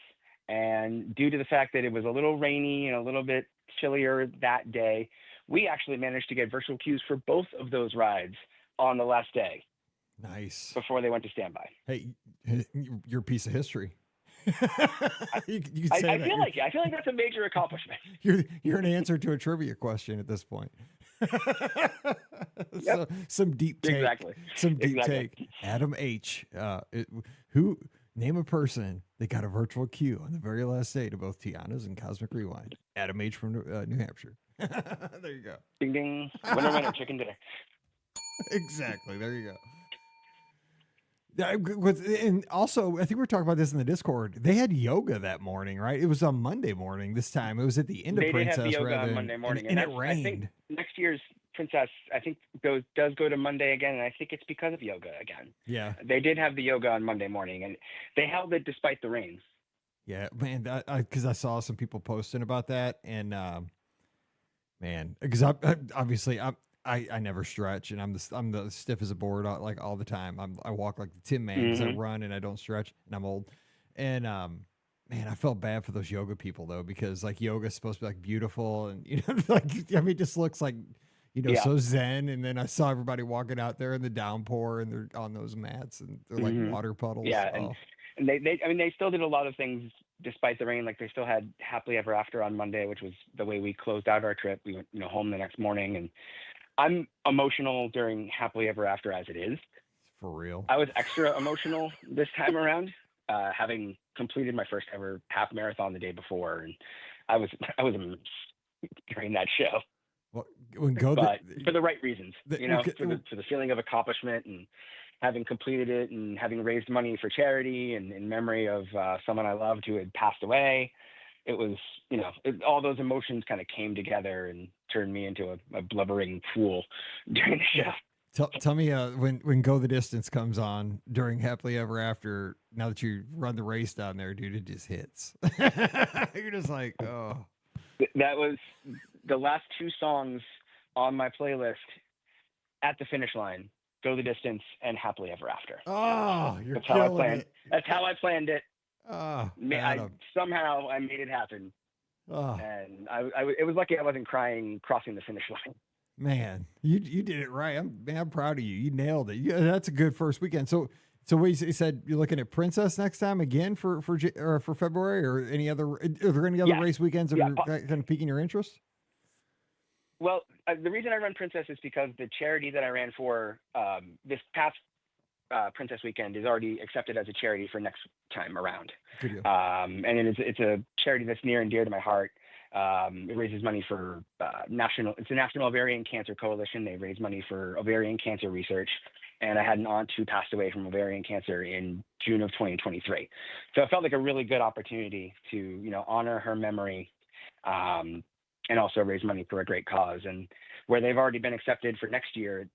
And due to the fact that it was a little rainy and a little bit chillier that day, we actually managed to get virtual queues for both of those rides on the last day. Nice. Before they went to standby. Hey, you're a piece of history. you I feel like that's a major accomplishment. You're an answer to a trivia question at this point. So, some deep take. Exactly. Some deep take. Adam H. Who name a person that got a virtual queue on the very last day to both Tiana's and Cosmic Rewind? Adam H. from New Hampshire. There you go. Ding ding. Winner, chicken dinner. Exactly. There you go. And also, I think we were talking about this in the Discord. They had yoga that morning, right? It was on Monday morning this time. It was at the end of Princess. They did have the yoga on Monday morning, and it rained. I think next year's Princess, does go to Monday again, and I think it's because of yoga again. Yeah, they did have the yoga on Monday morning, and they held it despite the rain. Yeah, man, because I saw some people posting about that, and man, because I never stretch, and I'm the stiff as a board like all the time. I walk like the Tin Man because I run and I don't stretch, and I'm old. And man, I felt bad for those yoga people though, because like yoga is supposed to be like beautiful, and it just looks like so zen. And then I saw everybody walking out there in the downpour, and they're on those mats, and they're like water puddles. Yeah, and they still did a lot of things despite the rain. Like they still had Happily Ever After on Monday, which was the way we closed out our trip. We went home the next morning, and I'm emotional during Happily Ever After as it is. For real. I was extra emotional this time around, having completed my first ever half marathon the day before, and I was during that show. Well, for the right reasons, for the feeling of accomplishment and having completed it and having raised money for charity and in memory of someone I loved who had passed away. It was, all those emotions kind of came together and turned me into a blubbering fool during the show. Tell me when Go the Distance comes on during Happily Ever After, now that you run the race down there, dude, it just hits. You're just like, oh. That was the last two songs on my playlist at the finish line go the distance, and happily ever after. Oh, you're That's how I killing planned. it. That's how I planned it. Oh, Somehow I made it happen. Oh, And it was lucky I wasn't crying crossing the finish line. man, you did it right. I'm proud of you. You nailed it. That's a good first weekend. So what you said, you're looking at Princess next time again for February, or any other? Are there any other race weekends that are kind of piquing your interest? Well, the reason I run Princess is because the charity that I ran for this past Princess weekend is already accepted as a charity for next time around. Good deal. And it's a charity that's near and dear to my heart. It raises money for it's a National Ovarian Cancer Coalition. They raise money for ovarian cancer research. And I had an aunt who passed away from ovarian cancer in June of 2023. So it felt like a really good opportunity to, honor her memory and also raise money for a great cause. And where they've already been accepted for next year,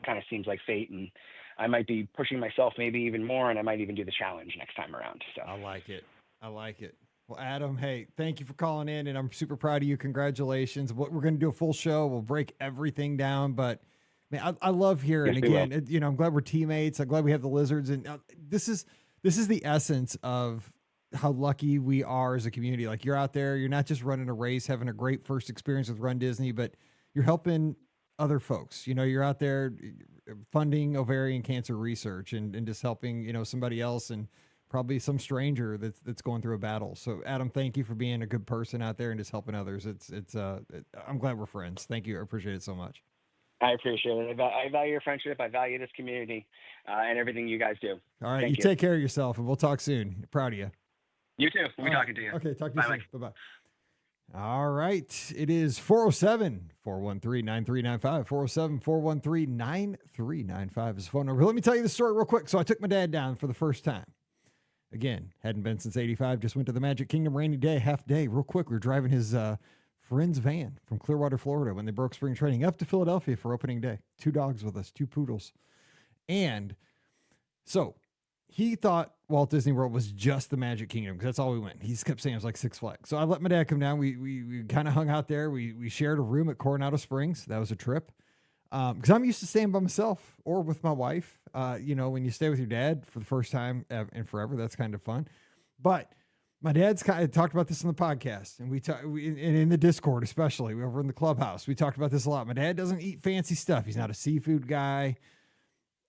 kind of seems like fate. And I might be pushing myself maybe even more, and I might even do the challenge next time around. So I like it. Well, Adam, hey, thank you for calling in, and I'm super proud of you. Congratulations. We're going to do a full show. We'll break everything down, but man, I love hearing again. I'm glad we're teammates. I'm glad we have the Lizards, and this is the essence of how lucky we are as a community. Like, you're out there, you're not just running a race, having a great first experience with Run Disney, but you're helping other folks. You're out there funding ovarian cancer research and just helping, somebody else, and probably some stranger that's going through a battle. So Adam, thank you for being a good person out there and just helping others. I'm glad we're friends. Thank you. I appreciate it so much. I appreciate it. I value your friendship. I value this community and everything you guys do. All right. You take care of yourself, and we'll talk soon. Proud of you. You too. We'll be talking to you. Okay. Talk to you soon. Bye-bye. All right. It is 407-413-9395. 407-413-9395 is the phone number. Let me tell you the story real quick. So I took my dad down for the first time. Again, hadn't been since 85. Just went to the Magic Kingdom, rainy day, half day, real quick. We were driving his friend's van from Clearwater, Florida, when they broke spring training, up to Philadelphia for opening day. 2 dogs with us, 2 poodles. And so he thought Walt Disney World was just the Magic Kingdom, because that's all we went. He just kept saying it was like Six Flags. So I let my dad come down. We kind of hung out there. We shared a room at Coronado Springs. That was a trip. Because I'm used to staying by myself or with my wife. When you stay with your dad for the first time in forever, that's kind of fun. But my dad's kind of talked about this in the podcast, and and in the Discord, especially over in the clubhouse, we talked about this a lot. My dad doesn't eat fancy stuff. He's not a seafood guy.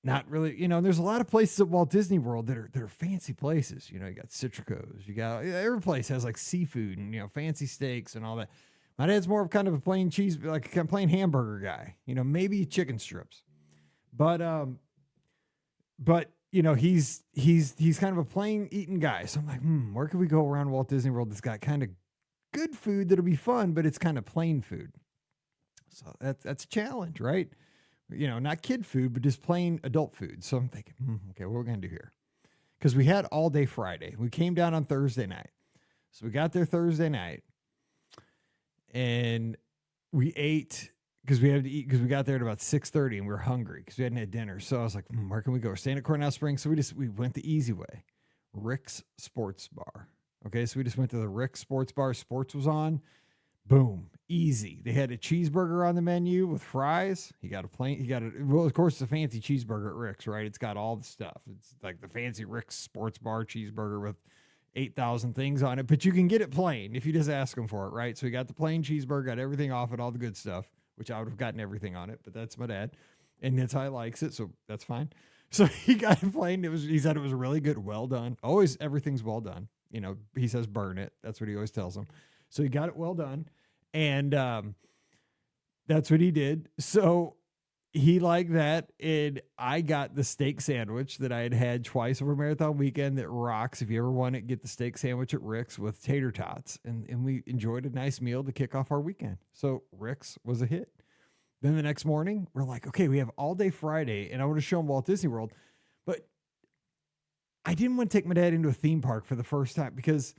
Not really, there's a lot of places at Walt Disney World that are fancy places. You got Citricos. Every place has like seafood and, fancy steaks and all that. My dad's more of kind of a plain cheese, like a plain hamburger guy, maybe chicken strips, but he's kind of a plain eating guy. So I'm like, where can we go around Walt Disney World that's got kind of good food that'll be fun, but it's kind of plain food. So that's a challenge, right? Not kid food, but just plain adult food. So I'm thinking, okay, what are we going to do here? Because we had all day Friday. We came down on Thursday night. So we got there Thursday night, and we ate because we had to eat, because we got there at about 6:30 and we were hungry because we hadn't had dinner. So I was like, where can we go? We're staying at Coronado Springs. So we went the easy way, Rick's Sports Bar. Okay, so we just went to the Rick's Sports Bar. Sports was on. Boom. Easy. They had a cheeseburger on the menu with fries. Well, of course, it's a fancy cheeseburger at Rick's, right? It's got all the stuff. It's like the fancy Rick's Sports Bar cheeseburger with 8,000 things on it, but you can get it plain if you just ask them for it, right? So we got the plain cheeseburger, got everything off it, all the good stuff, which I would have gotten everything on it, but that's my dad, and that's how he likes it, so that's fine. So he got it plain. He said it was really good, well done. Always, everything's well done. He says burn it. That's what he always tells them. So he got it well done. And that's what he did. So he liked that. And I got the steak sandwich that I had twice over Marathon Weekend that rocks. If you ever want it, get the steak sandwich at Rick's with tater tots. And we enjoyed a nice meal to kick off our weekend. So Rick's was a hit. Then the next morning, we're like, okay, we have all day Friday, and I want to show him Walt Disney World. But I didn't want to take my dad into a theme park for the first time because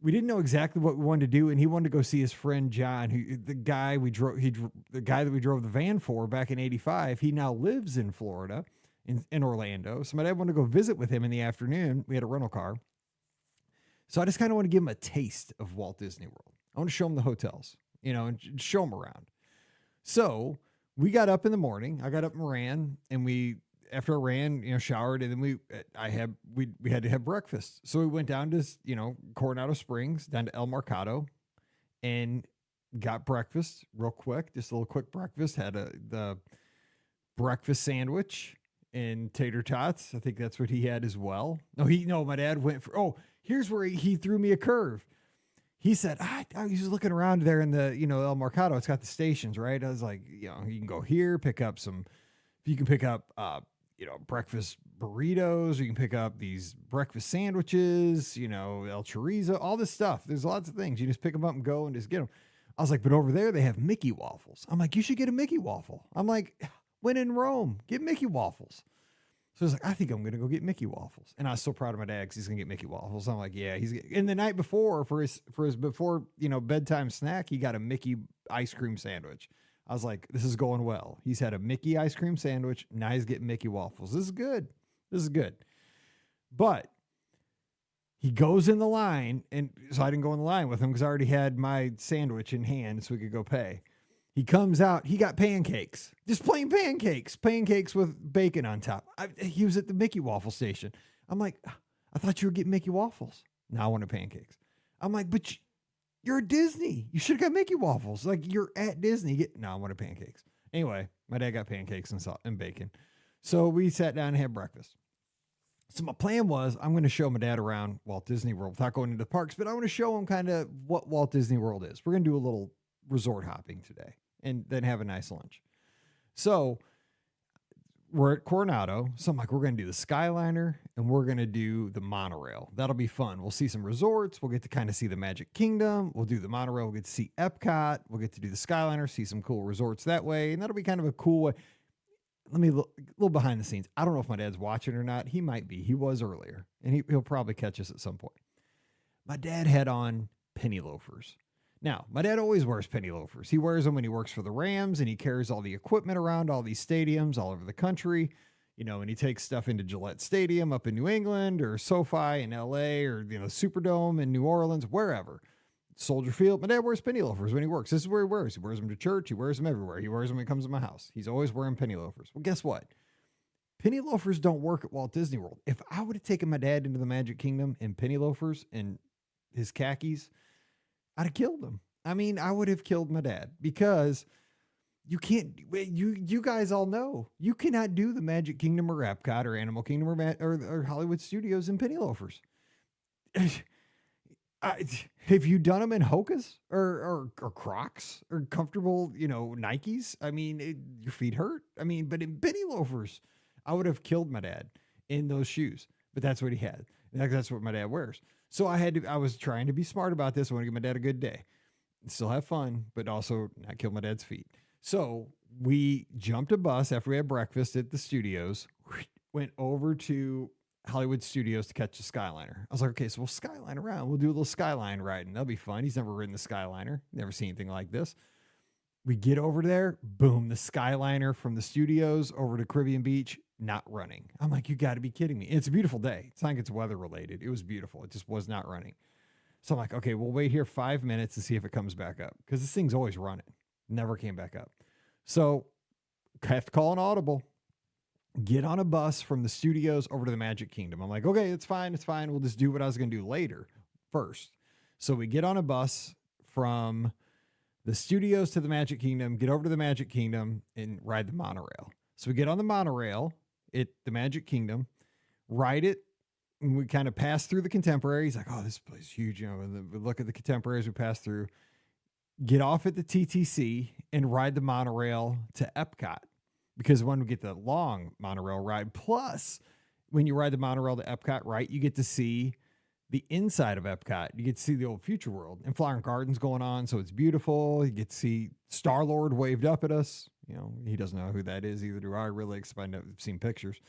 we didn't know exactly what we wanted to do, and he wanted to go see his friend John, the guy that we drove the van for back in '85. He now lives in Florida, in Orlando. So my dad wanted to go visit with him in the afternoon. We had a rental car, so I just kind of want to give him a taste of Walt Disney World. I want to show him the hotels, and show him around. So we got up in the morning. I got up and ran, and after I ran, showered, and then we had to have breakfast. So we went down to, Coronado Springs, down to El Mercado, and got breakfast real quick, just a little quick breakfast. Had the breakfast sandwich and tater tots. I think that's what he had as well. No, my dad went for, here's where he threw me a curve. He said, I was looking around there in the, El Mercado. It's got the stations, right? I was like, you can go here, you can pick up, breakfast burritos, or you can pick up these breakfast sandwiches, El Chorizo, all this stuff. There's lots of things. You just pick them up and go and just get them. I was like, but over there, they have Mickey waffles. I'm like, you should get a Mickey waffle. I'm like, when in Rome, get Mickey waffles. So I was like, I think I'm going to go get Mickey waffles. And I was so proud of my dad because he's going to get Mickey waffles. I'm like, yeah, and the night before for his before, bedtime snack, he got a Mickey ice cream sandwich. I was like, this is going well. He's had a Mickey ice cream sandwich. Now he's getting Mickey waffles. This is good. But he goes in the line, and so I didn't go in the line with him because I already had my sandwich in hand so we could go pay. He comes out, he got pancakes, just plain pancakes with bacon on top. He was at the Mickey waffle station. I'm like, I thought you were getting Mickey waffles. Now I wanted pancakes. I'm like, but you're at Disney. You should have got Mickey waffles. Like, you're at Disney. No, I wanted pancakes. Anyway, my dad got pancakes and bacon. So we sat down and had breakfast. So my plan was, I'm going to show my dad around Walt Disney World without going into the parks, but I want to show him kind of what Walt Disney World is. We're going to do a little resort hopping today and then have a nice lunch. So we're at Coronado. So I'm like, we're going to do the Skyliner and we're going to do the monorail. That'll be fun. We'll see some resorts. We'll get to kind of see the Magic Kingdom. We'll do the monorail. We'll get to see Epcot. We'll get to do the Skyliner, see some cool resorts that way. And that'll be kind of a cool way. Let me look a little behind the scenes. I don't know if my dad's watching or not. He might be. He was earlier, and he'll probably catch us at some point. My dad had on penny loafers. Now, my dad always wears penny loafers. He wears them when he works for the Rams, and he carries all the equipment around all these stadiums all over the country. And he takes stuff into Gillette Stadium up in New England, or SoFi in LA, or Superdome in New Orleans, wherever. Soldier Field. My dad wears penny loafers when he works. This is where he wears. He wears them to church. He wears them everywhere. He wears them when he comes to my house. He's always wearing penny loafers. Well, guess what? Penny loafers don't work at Walt Disney World. If I would have taken my dad into the Magic Kingdom in penny loafers and his khakis, I'd have killed him. I mean, I would have killed my dad, because you can't, you guys all know, you cannot do the Magic Kingdom or Epcot or Animal Kingdom or Hollywood Studios in penny loafers. Have you done them in Hokas or Crocs or comfortable, Nikes? I mean, your feet hurt. I mean, but in penny loafers, I would have killed my dad in those shoes. But that's what he had. That's what my dad wears. So I was trying to be smart about this. I want to give my dad a good day, still have fun, but also not kill my dad's feet. So we jumped a bus after we had breakfast at the studios, went over to Hollywood Studios to catch the Skyliner. I was like, okay, so we'll Skyline around. We'll do a little Skyline riding. That'll be fun. He's never ridden the Skyliner. Never seen anything like this. We get over there. Boom. The Skyliner from the studios over to Caribbean Beach, not running. I'm like, you got to be kidding me. It's a beautiful day. It's not like it's weather related. It was beautiful. It just was not running. So I'm like, okay, we'll wait here 5 minutes to see if it comes back up, because this thing's always running. Never came back up. So have to call an audible. Get on a bus from the studios over to the Magic Kingdom. I'm like, okay, it's fine. We'll just do what I was going to do later first. So we get on a bus from the studios to the Magic Kingdom, get over to the Magic Kingdom, and ride the monorail. So we get on the monorail at the Magic Kingdom, ride it, and we kind of pass through the Contemporaries. Like, oh, this place is huge. We look at the Contemporaries we pass through, get off at the TTC, and ride the monorail to Epcot. Because when we get the long monorail ride, plus when you ride the monorail to Epcot, right, you get to see the inside of Epcot. You get to see the old Future World, and Flower and Gardens going on, so it's beautiful. You get to see Star-Lord waved up at us. He doesn't know who that is either, do I really, because I've seen pictures.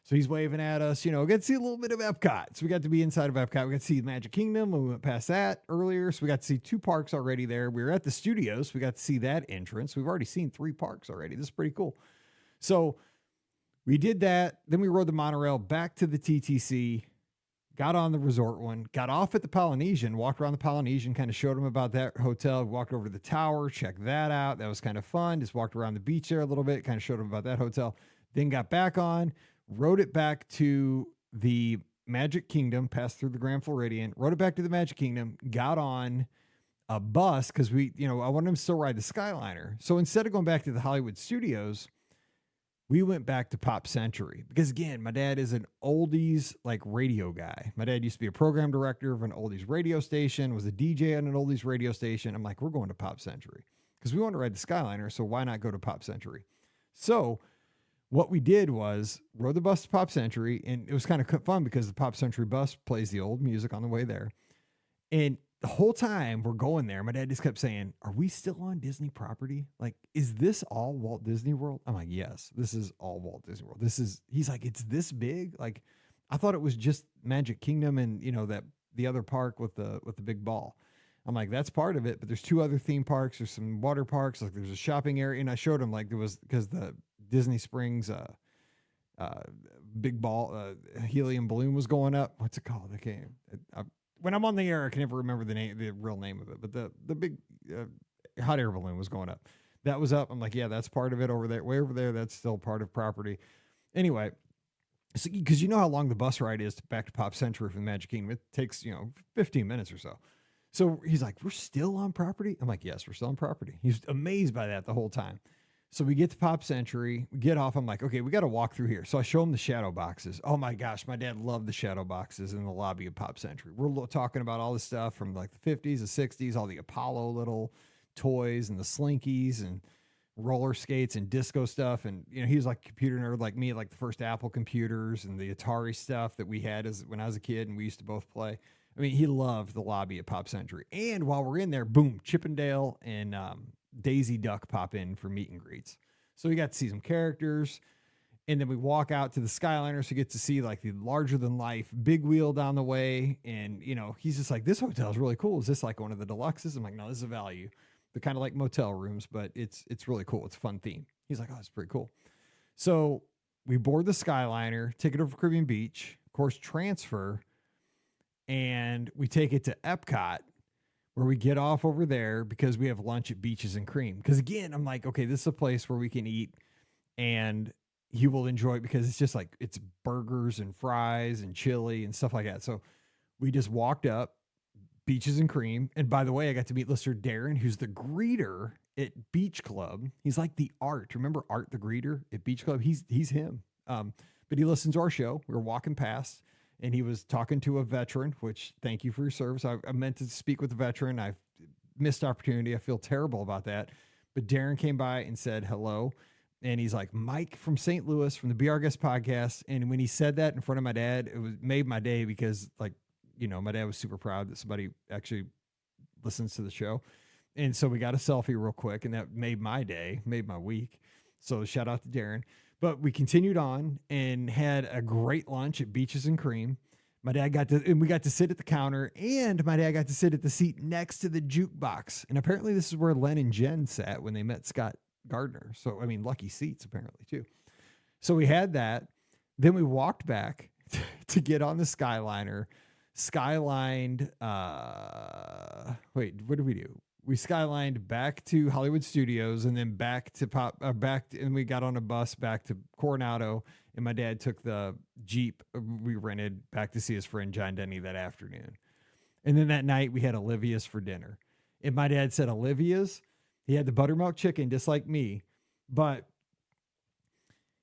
So he's waving at us, get to see a little bit of Epcot. So we got to be inside of Epcot. We got to see the Magic Kingdom when we went past that earlier. So we got to see 2 parks already there. We were at the studios. We got to see that entrance. We've already seen 3 parks already. This is pretty cool. So we did that. Then we rode the monorail back to the TTC, got on the resort one, got off at the Polynesian, walked around the Polynesian, kind of showed him about that hotel, walked over to the tower, checked that out. That was kind of fun. Just walked around the beach there a little bit, kind of showed him about that hotel. Then got back on, rode it back to the Magic Kingdom, passed through the Grand Floridian, rode it back to the Magic Kingdom, got on a bus because I wanted him to still ride the Skyliner. So instead of going back to the Hollywood Studios, we went back to Pop Century because, again, my dad is an oldies like radio guy. My dad used to be a program director of an oldies radio station, was a DJ on an oldies radio station. I'm like, we're going to Pop Century because we want to ride the Skyliner. So why not go to Pop Century? So what we did was rode the bus to Pop Century, and it was kind of fun because the Pop Century bus plays the old music on the way there. And the whole time we're going there, my dad just kept saying, are we still on Disney property? Like, is this all Walt Disney World? I'm like, yes, this is all Walt Disney World. He's like, it's this big? Like, I thought it was just Magic Kingdom and, that the other park with the big ball. I'm like, that's part of it, but there's 2 other theme parks. There's some water parks. Like, there's a shopping area. And I showed him, like, there was, because the Disney Springs, big ball, helium balloon was going up. What's it called? When I'm on the air, I can never remember the real name of it, but the big hot air balloon was going up. That was up. I'm like, yeah, that's part of it over there. Way over there, that's still part of property. Anyway, so, because you know how long the bus ride is back to Pop Century from the Magic Kingdom. It takes, 15 minutes or so. So he's like, we're still on property? I'm like, yes, we're still on property. He's amazed by that the whole time. So we get to Pop Century, we get off. I'm like, okay, we got to walk through here. So I show him the shadow boxes. Oh my gosh, my dad loved the shadow boxes in the lobby of Pop Century. We're talking about all this stuff from like the 50s, the 60s, all the Apollo little toys and the Slinkies and roller skates and disco stuff. And, he was like a computer nerd like me, like the first Apple computers and the Atari stuff that we had when I was a kid and we used to both play. I mean, he loved the lobby of Pop Century. And while we're in there, boom, Chippendale and Daisy Duck pop in for meet and greets. So we got to see some characters. And then we walk out to the Skyliner, so you get to see like the larger than life big wheel down the way. And, he's just like, this hotel is really cool. Is this like one of the deluxes? I'm like, no, this is a value. They're kind of like motel rooms, but it's really cool. It's a fun theme. He's like, oh, it's pretty cool. So we board the Skyliner, take it over to Caribbean Beach, of course, transfer, and we take it to Epcot, where we get off over there because we have lunch at Beaches and Cream. Because again, I'm like, okay, this is a place where we can eat and you will enjoy it because it's just like, it's burgers and fries and chili and stuff like that. So we just walked up Beaches and Cream. And by the way, I got to meet Lister Darren, who's the greeter at Beach Club. He's like the Art. Remember Art, the greeter at Beach Club? He's him. But he listens to our show. We were walking past and he was talking to a veteran, which thank you for your service. I meant to speak with a veteran. I missed opportunity. I feel terrible about that. But Darren came by and said hello. And he's like, Mike from St. Louis from the Be Our Guest podcast. And when he said that in front of my dad, it made my day because like, my dad was super proud that somebody actually listens to the show. And so we got a selfie real quick and that made my day, made my week. So shout out to Darren. But we continued on and had a great lunch at Beaches and Cream. We got to sit at the counter and my dad got to sit at the seat next to the jukebox. And apparently this is where Len and Jen sat when they met Scott Gardner. So, lucky seats apparently too. So we had that. Then we walked back to get on the Skyliner. Skylined, what did we do? We skylined back to Hollywood Studios and then back to and we got on a bus back to Coronado, and my dad took the Jeep we rented back to see his friend John Denny that afternoon. And then that night we had Olivia's for dinner. And my dad said Olivia's, he had the buttermilk chicken just like me, but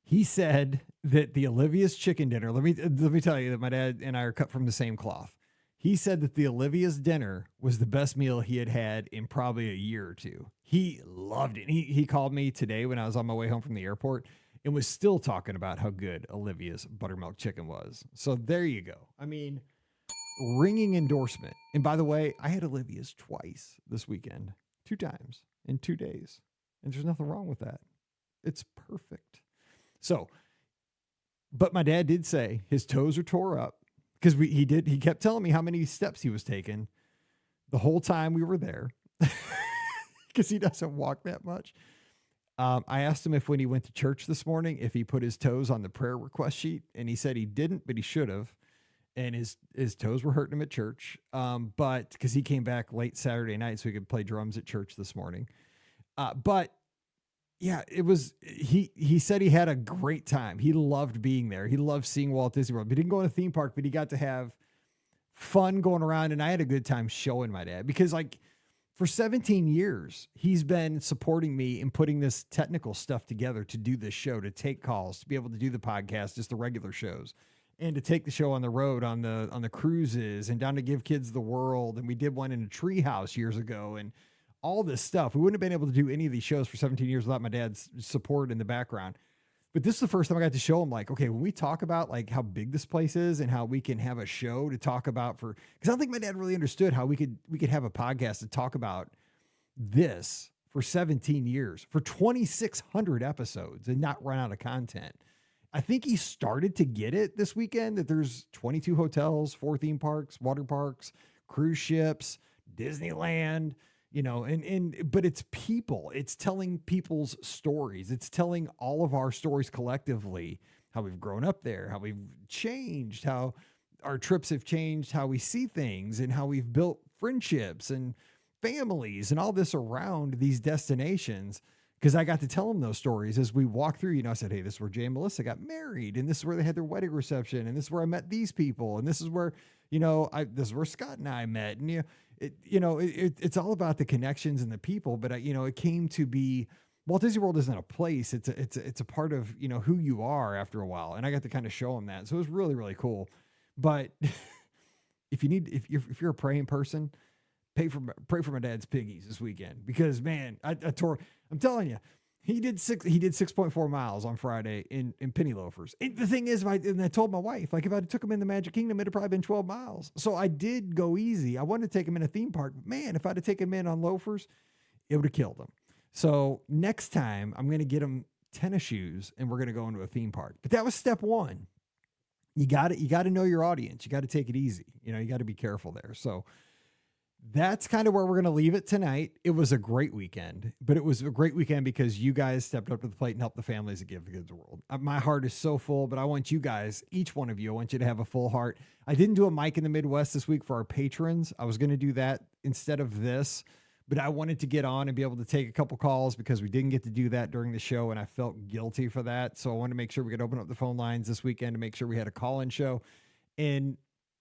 he said that the Olivia's chicken dinner, let me tell you that my dad and I are cut from the same cloth. He said that the Olivia's dinner was the best meal he had had in probably a year or two. He loved it. He called me today when I was on my way home from the airport and was still talking about how good Olivia's buttermilk chicken was. So there you go. Ringing endorsement. And by the way, I had Olivia's twice this weekend, 2 times in 2 days. And there's nothing wrong with that. It's perfect. So, but my dad did say his toes are tore up because he kept telling me how many steps he was taking the whole time we were there because he doesn't walk that much. I asked him if when he went to church this morning, if he put his toes on the prayer request sheet, and he said he didn't, but he should have. and his toes were hurting him at church. But because he came back late Saturday night so he could play drums at church this morning. But yeah, he said he had a great time. He loved being there. He loved seeing Walt Disney World. He didn't go in a theme park, but he got to have fun going around. And I had a good time showing my dad, because like for 17 years, he's been supporting me in putting this technical stuff together to do this show, to take calls, to be able to do the podcast, just the regular shows, and to take the show on the road, on the cruises, and down to Give Kids the World. And we did one in a treehouse years ago, and all this stuff. We wouldn't have been able to do any of these shows for 17 years without my dad's support in the background. But this is the first time I got to show him, like, okay, when we talk about like how big this place is and how we can have a show to talk about, because I don't think my dad really understood how we could have a podcast to talk about this for 17 years, for 2,600 episodes, and not run out of content. I think he started to get it this weekend, that there's 22 hotels, 4 theme parks, water parks, cruise ships, Disneyland, but it's people. It's telling people's stories. It's telling all of our stories collectively, how we've grown up there, how we've changed, how our trips have changed, how we see things, and how we've built friendships and families and all this around these destinations. Because I got to tell them those stories as we walk through. I said, hey, this is where Jay and Melissa got married, and this is where they had their wedding reception, and this is where I met these people, and this is where, this is where Scott and I met. And it's all about the connections and the people. But it came to be, Walt Disney World isn't a place. It's a part of who you are after a while. And I got to kind of show them that. So it was really, really cool. But if you're a praying person, pray for my dad's piggies this weekend, because man, I'm telling you, he did 6.4 miles on Friday in penny loafers. And the thing is, and I told my wife, like, if I took him in the Magic Kingdom, it'd probably been 12 miles. So I did go easy. I wanted to take him in a theme park. Man, if I'd have taken him in on loafers, it would have killed him. So next time I'm going to get him tennis shoes and we're going to go into a theme park. But that was step one. You got to know your audience. You got to take it easy. You got to be careful there. So that's kind of where we're going to leave it tonight. It was a great weekend, but it was a great weekend because you guys stepped up to the plate and helped the families that Give Kids the World. My heart is so full, but I want you guys, each one of you, I want you to have a full heart. I didn't do a Mike in the Midwest this week for our patrons. I was going to do that instead of this, but I wanted to get on and be able to take a couple calls because we didn't get to do that during the show, and I felt guilty for that. So I wanted to make sure we could open up the phone lines this weekend to make sure we had a call-in show. And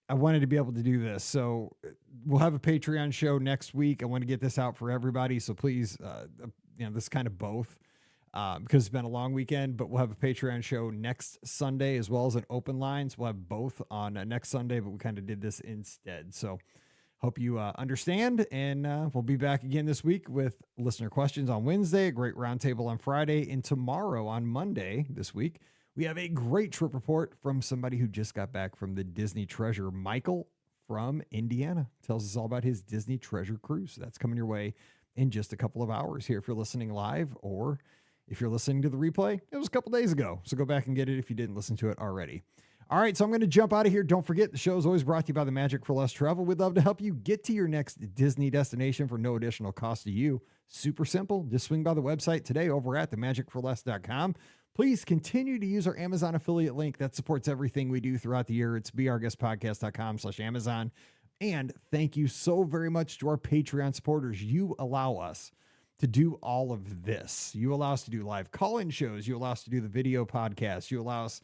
I wanted to be able to do this. So we'll have a Patreon show next week. I want to get this out for everybody. So please, this is kind of both because it's been a long weekend, but we'll have a Patreon show next Sunday as well as an open line. So we'll have both on next Sunday, but we kind of did this instead. So hope you understand. And we'll be back again this week with listener questions on Wednesday, a great roundtable on Friday, and tomorrow on Monday this week, we have a great trip report from somebody who just got back from the Disney Treasure. Michael from Indiana tells us all about his Disney Treasure cruise. That's coming your way in just a couple of hours here if you're listening live, or if you're listening to the replay, it was a couple days ago. So go back and get it if you didn't listen to it already. All right, so I'm going to jump out of here. Don't forget, the show is always brought to you by the Magic for Less Travel. We'd love to help you get to your next Disney destination for no additional cost to you. Super simple. Just swing by the website today over at themagicforless.com. Please continue to use our Amazon affiliate link that supports everything we do throughout the year. It's beourguestpodcast.com/Amazon. And thank you so very much to our Patreon supporters. You allow us to do all of this. You allow us to do live call-in shows. You allow us to do the video podcast. You allow us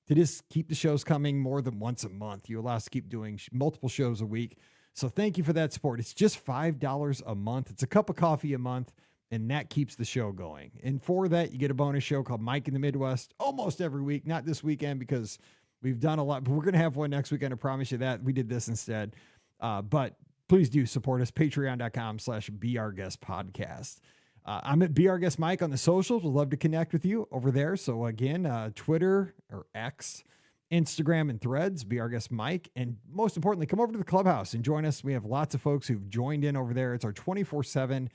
to just keep the shows coming more than once a month. You allow us to keep doing multiple shows a week. So thank you for that support. It's just $5 a month. It's a cup of coffee a month, and that keeps the show going. And for that, you get a bonus show called Mike in the Midwest almost every week. Not this weekend because we've done a lot, but we're going to have one next weekend. I promise you that. We did this instead. But please do support us. Patreon.com/BeOurGuestPodcast. I'm at BeOurGuestMike on the socials. We'd love to connect with you over there. So again, Twitter or X, Instagram, and Threads, BeOurGuestMike. And most importantly, come over to the Clubhouse and join us. We have lots of folks who've joined in over there. It's our 24/7,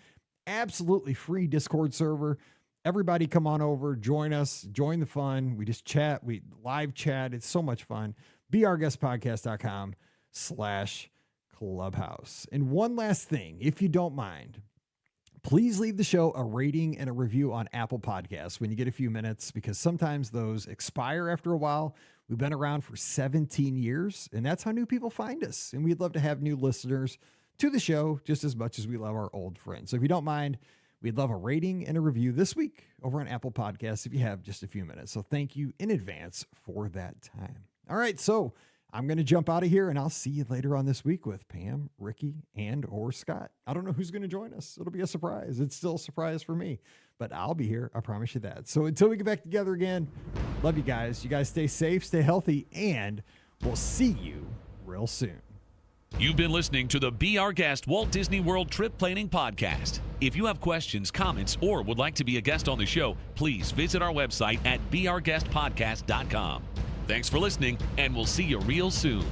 absolutely free Discord server. Everybody come on over, join us, join the fun. We just chat, we live chat. It's so much fun. BeOurGuestPodcast.com/Clubhouse. And one last thing, if you don't mind, please leave the show a rating and a review on Apple Podcasts when you get a few minutes, because sometimes those expire after a while. We've been around for 17 years, and that's how new people find us. And we'd love to have new listeners to the show just as much as we love our old friends. So if you don't mind, we'd love a rating and a review this week over on Apple Podcasts if you have just a few minutes. So thank you in advance for that time. All right, so I'm going to jump out of here, and I'll see you later on this week with Pam, Ricky, and or Scott. I don't know who's going to join us. It'll be a surprise. It's still a surprise for me, but I'll be here. I promise you that. So until we get back together again, love you guys. You guys stay safe, stay healthy, and we'll see you real soon. You've been listening to the Be Our Guest Walt Disney World Trip Planning Podcast. If you have questions, comments, or would like to be a guest on the show, please visit our website at beourguestpodcast.com. Thanks for listening, and we'll see you real soon.